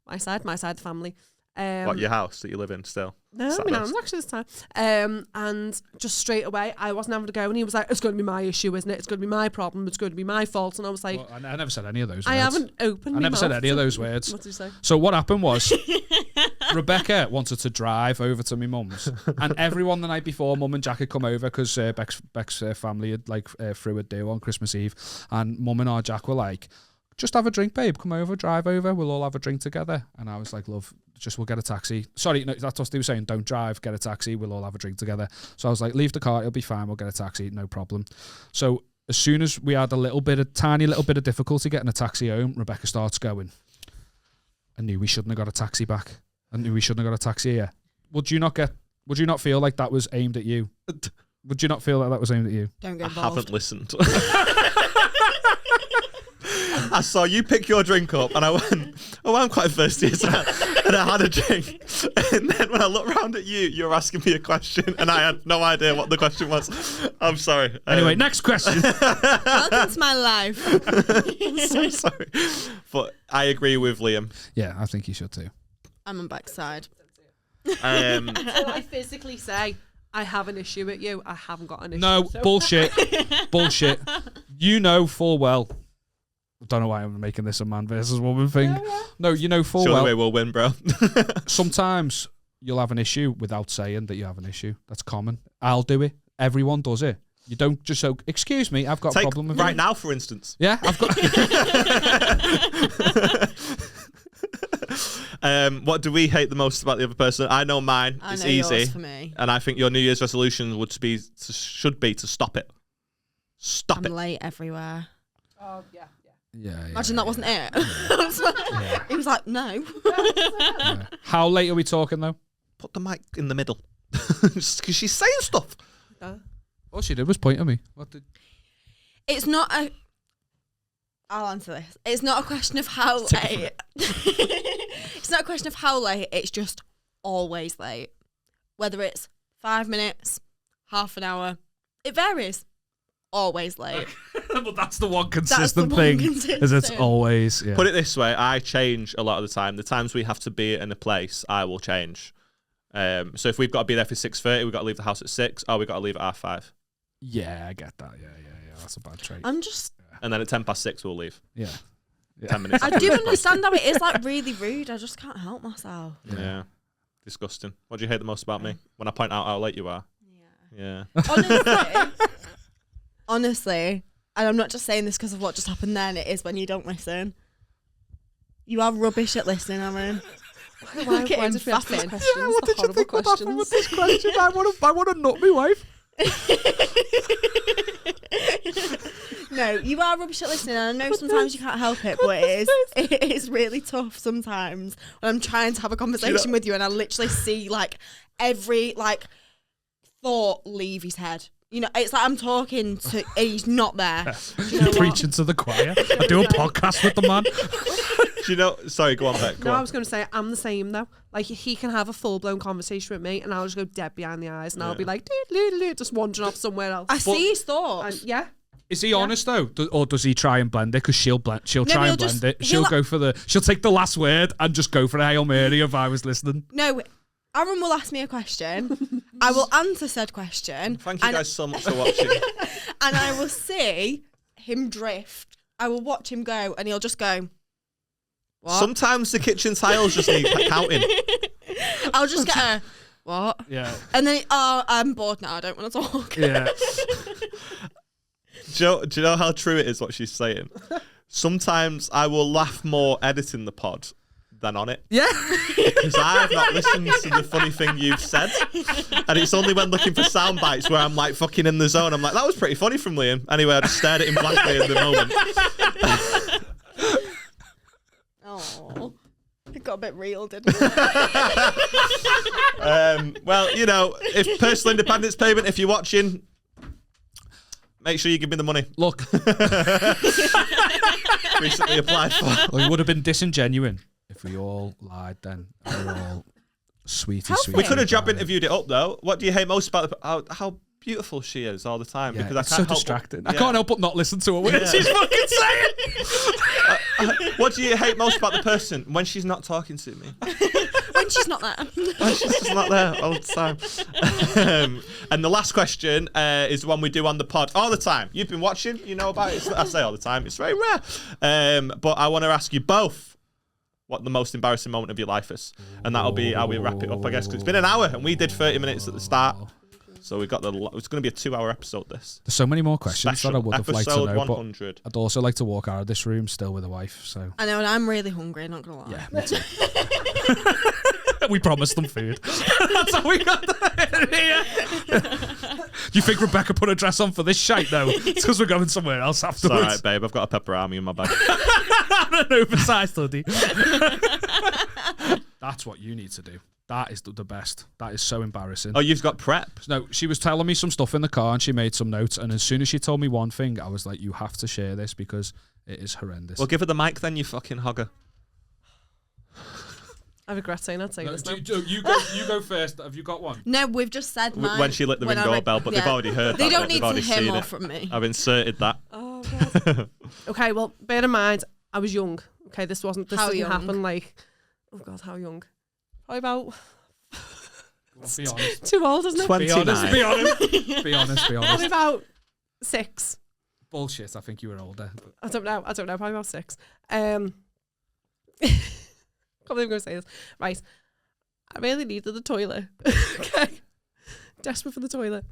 of the family. What, your house that you live in still? No, I mean, I'm actually this time. And just straight away, I wasn't having to go, and he was like, "It's going to be my issue, isn't it? It's going to be my problem. It's going to be my fault." And I was like, well, I never said any of those words. I haven't opened. I never said any of those words. What did you say? So what happened was, Rebecca wanted to drive over to my mum's, and everyone the night before, Mum and Jack had come over because Beck's family had threw a do on Christmas Eve, and Mum and our Jack were like, "Just have a drink, babe. Come over, drive over. We'll all have a drink together." And I was like, "Love, we'll get a taxi." Sorry, no, that's what they were saying. Don't drive, get a taxi. We'll all have a drink together. So I was like, "Leave the car. It'll be fine. We'll get a taxi. No problem." So as soon as we had tiny little bit of difficulty getting a taxi home, Rebecca starts going, "I knew we shouldn't have got a taxi back. I knew we shouldn't have got a taxi here." Would you not feel like that was aimed at you? Would you not feel like that was aimed at you? Don't get I involved. haven't listened. I saw you pick your drink up and I went, "Oh, I'm quite thirsty as well." And I had a drink. And then when I looked round at you, you were asking me a question and I had no idea what the question was. I'm sorry. Anyway, next question. Welcome to my life. So sorry. But I agree with Liam. Yeah, I think you should too. I'm on Beck's side. Until I physically say, I have an issue with you, I haven't got an issue. No, So- bullshit. Bullshit. You know full well. I don't know why I'm making this a man versus woman thing. Yeah. No, you know full Surely well. we will win, bro. Sometimes you'll have an issue without saying that you have an issue. That's common. I'll do it. Everyone does it. You don't just say, "Excuse me, I've got a problem with right you." now, for instance. Yeah, I've got. What do we hate the most about the other person? I know mine. I It's know easy. yours for me. And I think your New Year's resolution should be to stop it. Stop I'm it. late everywhere. Oh, yeah. Yeah. Imagine that wasn't it. He was like, "No." Yeah. How late are we talking though? Put the mic in the middle. Just because she's saying stuff. All she did was point at me. What did? It's not a. I'll answer this. It's not a question of how late. It's not a question of how late. It's just always late. Whether it's 5 minutes, half an hour, it varies. Always late. But that's the one That's the consistent one thing. consistent. Is it's always. Yeah. Put it this way, I change a lot of the time. The times we have to be in a place, I will change. So if we've got to be there for 6:30, we've got to leave the house at 6, or we've got to leave at 5:30. Yeah, I get that. Yeah. That's a bad trait. I'm just. And then at 6:10 we'll leave. Yeah. 10 minutes. I do understand how it is like really rude. I just can't help myself. Yeah. Disgusting. What do you hate the most about me? When I point out how late you are? Yeah. Honestly, and I'm not just saying this because of what just happened then, it is when you don't listen. You are rubbish at listening, Aaron. Why did we ask these questions? Yeah, what did you think would happen with questions. this question? I want to nut my wife. No, you are rubbish at listening, and I know sometimes you can't help it, but it is really tough sometimes when I'm trying to have a conversation with you and I literally see like every like thought leave his head. You know, it's like I'm talking to and he's not there. Do you know Preaching to the choir. I do a podcast with the man. Do you know? Sorry, go on, Beck. Go on. I was going to say I'm the same though. Like he can have a full blown conversation with me, and I'll just go dead behind the eyes, and I'll be like, just wandering off somewhere else. I see his thoughts. And, yeah. Is he honest though, or does he try and blend it? Because she'll try and blend it. She'll take the last word and just go for a Hail Mary if I was listening. No, Aaron will ask me a question. I will answer said question. Thank you guys so much for watching. And I will see him drift. I will watch him go, and he'll just go. What? Sometimes the kitchen tiles just need counting. I'll just get a what? Yeah. And then I'm bored now. I don't want to talk. Yeah. Do you know how true it is what she's saying? Sometimes I will laugh more editing the pod than on it. Yeah. Because I've not listened to the funny thing you've said. And it's only when looking for sound bites where I'm like fucking in the zone. I'm like, that was pretty funny from Liam. Anyway, I just stared at him blankly in the moment. Oh, it got a bit real, didn't it? Well, you know, if personal independence payment, if you're watching, make sure you give me the money. Look. Recently applied for. Well, it would have been disingenuine if we all lied then. We were all sweetie. We could have job interviewed it up though. What do you hate most about how beautiful she is all the time? Yeah, because I it's can't so help distracting. But, I can't help but not listen to her when she's fucking saying. What do you hate most about the person when she's not talking to me? When she's not there. When she's just not there all the time. And the last question is the one we do on the pod all the time. You've been watching, you know about it. I say all the time. It's very rare. But I want to ask you both what the most embarrassing moment of your life is. And that'll be how we wrap it up, I guess, because it's been an hour and we did 30 minutes at the start. So we got it's going to be a 2-hour episode, this. There's so many more questions Special that I would have liked to know, episode 100. but I'd also like to walk out of this room still with a wife, so... I know, and I'm really hungry, not going to lie. Yeah, me too. We promised them food. That's how we got here. Do you think Rebecca put a dress on for this shite, though? It's because we're going somewhere else afterwards. It's all right, babe. I've got a pepperami in my bag. An oversized hoodie. That's what you need to do. That is the best. That is so embarrassing. Oh, you've got prep? No, she was telling me some stuff in the car and she made some notes. And as soon as she told me one thing, I was like, you have to share this because it is horrendous. Well, give her the mic then, you fucking hogger. I regret saying I'd say this now. You go first. Have you got one? No, we've just said mine. When she lit the ring doorbell, but they've already heard they that. They don't need to hear more it. from me. I've inserted that. Oh, God. Okay, well, bear in mind, I was young. Okay, this didn't happen like, oh God, how young? Probably about... Be honest. Too old, isn't it? 29. Be honest. Be honest. Probably about 6. Bullshit. I think you were older. I don't know. Probably about 6. Can't believe I'm going to say this. Right. I really needed the toilet. Okay. Desperate for the toilet.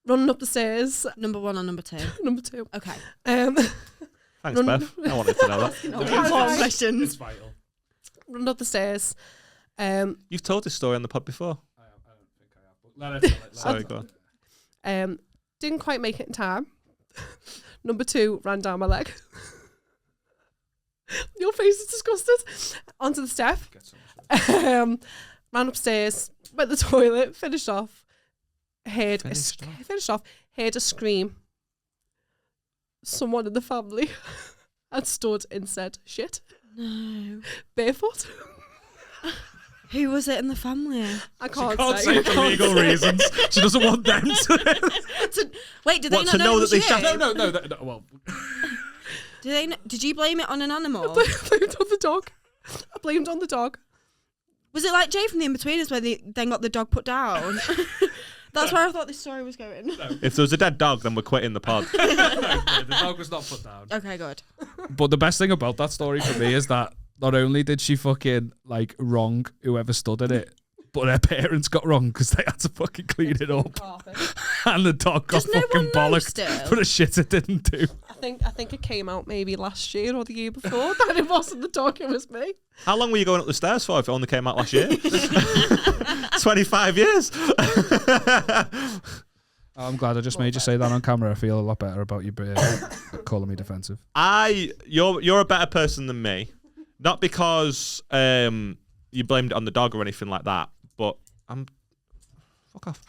Running up the stairs. Number 1 or number 2? Number 2. Okay. Thanks, Beth. I wanted to know that. Important questions. It's vital. Running up the stairs. You've told this story on the pod before. I don't think I have. But let it. Sorry, go on. Didn't quite make it in time. Number 2, ran down my leg. Your face is disgusted. Onto the step. Ran upstairs, went to the toilet, finished off. Heard a scream. Someone in the family had stood and said, shit. No. Barefoot. Who was it in the family? I can't say for legal reasons. She doesn't want them to. Wait, did they not know that they shot? No. Well, Did you blame it on an animal? I blamed on the dog. I blamed on the dog. Was it like Jay from The Inbetweeners where they then got the dog put down? That's where I thought this story was going. No. If there was a dead dog, then we're quitting the pod. No, the dog was not put down. Okay, good. But the best thing about that story for me is that not only did she fucking like wrong whoever stood in it, but their parents got wrong because they had to fucking clean it up, and the dog got Does no fucking one know bollocked still? for the shit it didn't do. I think it came out maybe last year or the year before that it wasn't the dog, it was me. How long were you going up the stairs for if it only came out last year? 25 years. I'm glad I just made you say that on camera. I feel a lot better about you calling me defensive. You're a better person than me, not because you blamed it on the dog or anything like that, but fuck off.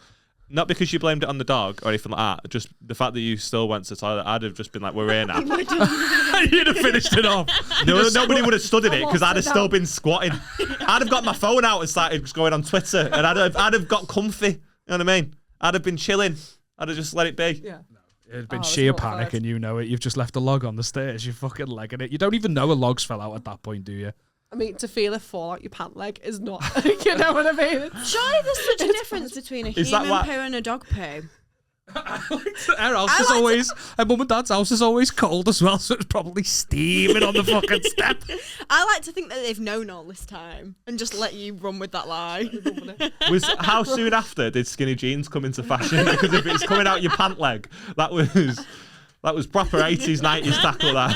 Not because you blamed it on the dog or anything like that. Just the fact that you still went to the toilet, I'd have just been like, we're here now. You'd have finished it off. No, nobody would have studied it because I'd have still been squatting. I'd have got my phone out and started just going on Twitter, and I'd have got comfy. You know what I mean? I'd have been chilling. I'd have just let it be. Yeah. It'd been sheer panic, and you know it. You've just left a log on the stairs. You're fucking legging it. You don't even know a log's fell out at that point, do you? I mean, to feel it fall out your pant leg is not, you know what I mean? Surely there's such a difference between a human poo and a dog poo. Our house is always, and mum and dad's house is always cold as well, so it's probably steaming on the fucking step. I like to think that they've known all this time and just let you run with that lie. How soon after did skinny jeans come into fashion? Because if it's coming out your pant leg, that was proper 80s, 90s tackle, that.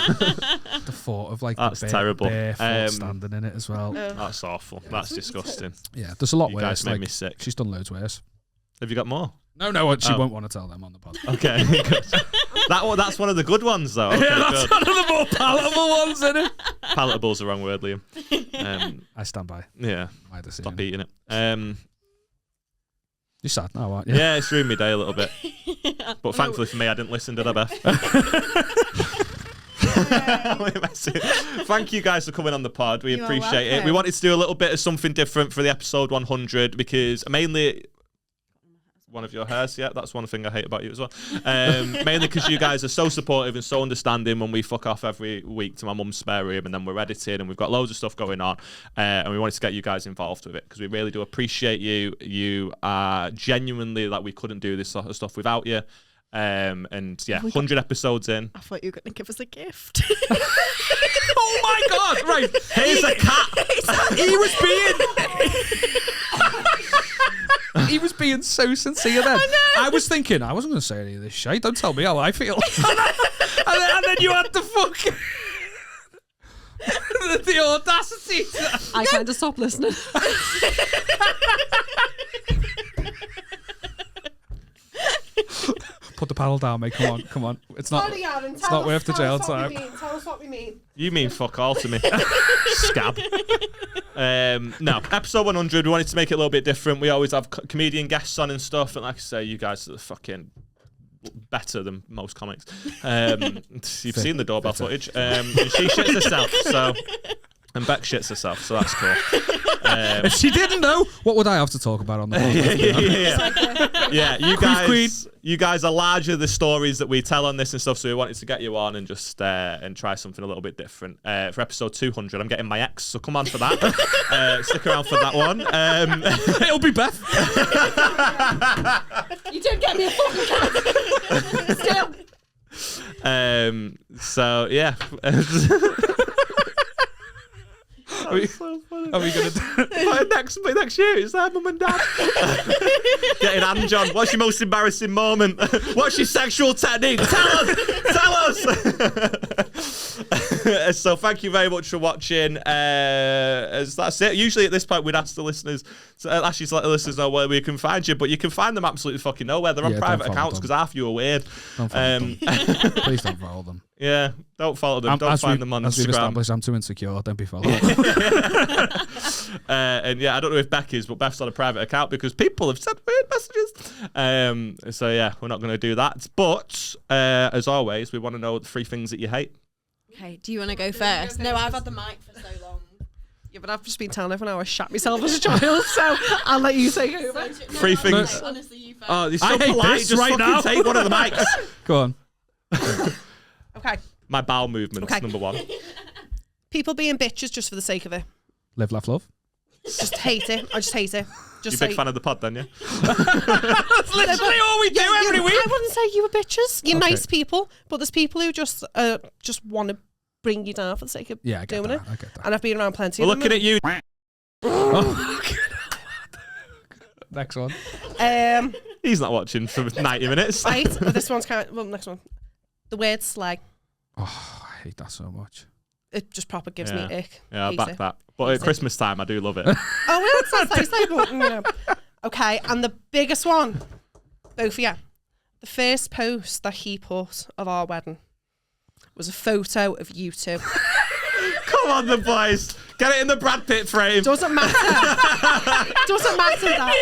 The thought of like that's the terrible. Barefoot standing in it as well. That's awful. That's disgusting. Yeah, there's a lot you worse. Guys make me sick. She's done loads worse. Have you got more? No, she won't want to tell them on the pod. Okay, good. That's one of the good ones, though. Okay, yeah, that's one of the more palatable ones, isn't it? Palatable's the wrong word, Liam. I stand by. Yeah. My decision. Stop eating it. You're sad now, aren't you? Yeah, it's ruined my day a little bit. But thankfully for me, I didn't listen, did I, Beth? Thank you guys for coming on the pod. We appreciate it. We wanted to do a little bit of something different for the episode 100 because mainly one of your hairs, yeah, that's one thing I hate about you as well. Mainly because you guys are so supportive and so understanding when we fuck off every week to my mum's spare room and then we're editing and we've got loads of stuff going on, and we wanted to get you guys involved with it because we really do appreciate you. You are genuinely, like, we couldn't do this sort of stuff without you. And yeah, 100 episodes in. I thought you were going to give us a gift. Oh my God! Right, here's a cat. He was being so sincere then. I was thinking, I wasn't going to say any of this shit. Don't tell me how I feel. and then you had the fucking the audacity. I kind of stopped listening. Put the paddle down, mate. Come on. It's not. Sorry, Aaron, it's not worth the jail time. Tell us what we mean. You mean fuck all to me, scab. No, episode 100. We wanted to make it a little bit different. We always have comedian guests on and stuff, and like I say, you guys are fucking better than most comics. You've seen the doorbell footage. And she shits herself, so. And Beck shits herself, so that's cool. If she didn't know, what would I have to talk about on the podcast? Yeah, you guys are larger the stories that we tell on this and stuff, so we wanted to get you on and just and try something a little bit different. For episode 200, I'm getting my ex, so come on for that. Stick around for that one. It'll be Beth. You did get me a fucking cat. Still. So, yeah. Are we gonna do next year? It's their mum and dad getting Ange on. What's your most embarrassing moment? What's your sexual technique? Tell us. So thank you very much for watching. As that's it. Usually at this point we'd ask the listeners to let the listeners know where we can find you, but you can find them absolutely fucking nowhere. They're on private accounts because half you are weird. Please don't follow them. Yeah, don't follow them. Don't find them on Instagram. As we've established, I'm too insecure. Don't be following. And yeah, I don't know if Beck is, but Beth's on a private account because people have sent weird messages. So yeah, we're not going to do that. But as always, we want to know the 3 things that you hate. Okay, do you want to go first? No, I've had the mic for so long. Yeah, but I've just been telling everyone how I shat myself as a child, so I'll let you take over. 3 things. Honestly, you first. Oh, he's so polite. Just right now. Take one of the mics. Go on. Okay. My bowel movements, number 1. People being bitches just for the sake of it. Live, laugh, love. Just hate it. I just hate it. You're a big fan of the pod, then, yeah? That's literally all we do every week. I wouldn't say you were bitches. You're nice people, but there's people who just want to bring you down for the sake of doing it. I get that. And I've been around plenty We're of them. looking at you. Next one. He's not watching for 90 minutes. Right, but this one's next one. The word slag. Oh, I hate that so much. It just proper gives me ick. Yeah, I Hate back it. that. But at Christmas time, I do love it. Oh, well, it's not nice, but, you know. Okay, and the biggest one, both of you. The first post that he put of our wedding was a photo of you two. Come on, the boys. Get it in the Brad Pitt frame. Doesn't matter. Doesn't matter that.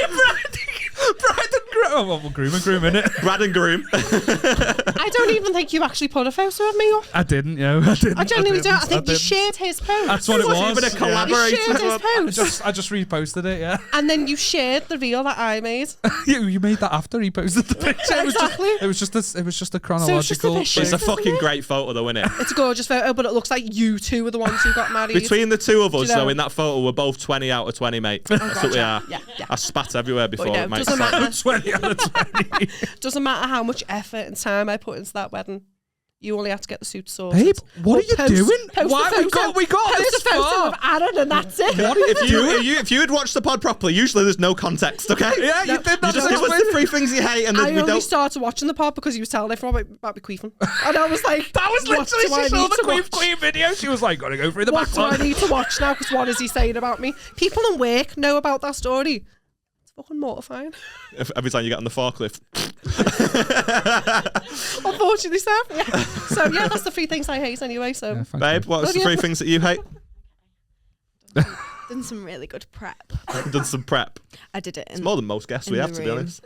Brad and Groom. Oh, well, Groom and Groom, innit? Brad and Groom. I don't even think you actually put a photo of me up. I didn't, I didn't. I genuinely don't. I think you shared his post. That's what it was. Even a collaborator. You shared his post. I just reposted it, yeah. And then you shared the reel that I made. You made that after he posted the picture. Exactly. It was just a chronological. It's a fucking great photo, though, isn't it? It's a gorgeous photo, but it looks like you two were the ones who got married. Between the two of us, know? though, in that photo, we're both 20 out of 20, mate. That's what we are. Yeah. I spat everywhere before, But, mate. doesn't matter. 20 out of 20. Doesn't matter how much effort and time I put into that wedding. You only had to get the suit sorted. Babe, what are you doing? Post Why the photo, we got post this a photo far? of Aaron and that's it. What are you doing? If you had watched the pod properly, usually there's no context, okay? Yeah, you did You that. just give us the 3 things you hate, and then I we only don't. started watching the pod because you was telling everyone about me queefing. And I was like, That was what do literally, I she saw need the to Queen watch? Queen video. She was like, gotta go through the What do I backlog. need to watch now? Because what is he saying about me? People in work know about that story. It's fucking mortifying. Every time you get on the forklift. Unfortunately, so yeah. So yeah, that's the 3 things I hate anyway. So Yeah, thank Babe, you. what's the 3 things that you hate? Done some really good prep. Done some prep. I did it. It's more than most guests we in have, the to be room. honest.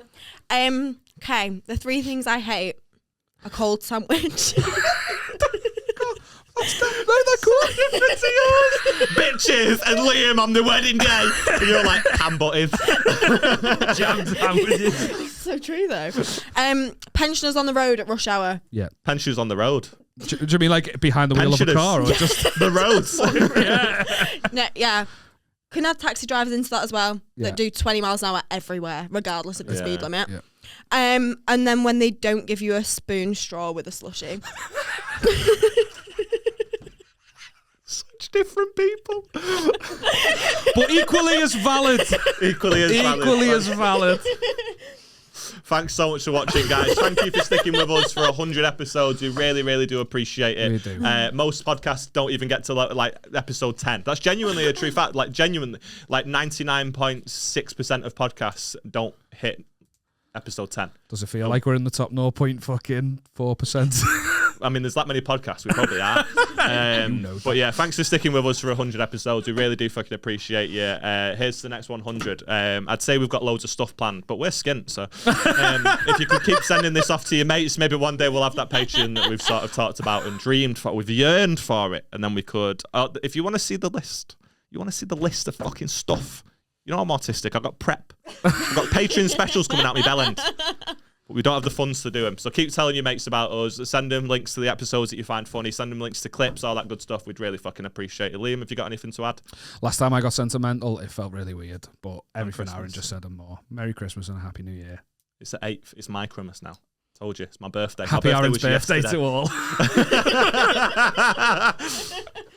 Okay, the 3 things I hate: a cold sandwich. Bitches and Liam on the wedding day. And you're like, ham butties. Jam sandwiches. It's so true though. Pensioners on the road at rush hour. Yeah. Pensioners on the road. Do you mean like behind the wheel of a Pensioners. car or just The roads. No, yeah. Can add taxi drivers into that as well Yeah. that do 20 miles an hour everywhere, regardless of the Yeah. speed limit. Yeah. And then when they don't give you a spoon straw with a slushie. Such different people. but equally as valid. Equally as valid. Thanks so much for watching, guys. Thank you for sticking with us for 100 episodes. We really, really do appreciate it. We do. Most podcasts don't even get to like episode 10. That's genuinely a true fact. Like genuinely, like 99.6% of podcasts don't hit episode 10. Does it feel like we're in the top 0.4%? I mean, there's that many podcasts. We probably are. But yeah, thanks for sticking with us for 100 episodes. We really do fucking appreciate you. Here's the next 100. I'd say we've got loads of stuff planned, but we're skint. So if you could keep sending this off to your mates, maybe one day we'll have that Patreon that we've sort of talked about and dreamed for. We've yearned for it. And then we could, if you want to see the list, of fucking stuff. You know I'm autistic. I've got prep. I've got Patreon specials coming out my bell end. But we don't have the funds to do them. So keep telling your mates about us. Send them links to the episodes that you find funny. Send them links to clips, all that good stuff. We'd really fucking appreciate it. Liam, have you got anything to add? Last time I got sentimental, it felt really weird. But everything Christmas. Aaron just said and more. Merry Christmas and a Happy New Year. It's the 8th. It's my Christmas now. Told you. It's my birthday. Happy my Aaron's birthday yesterday. to all.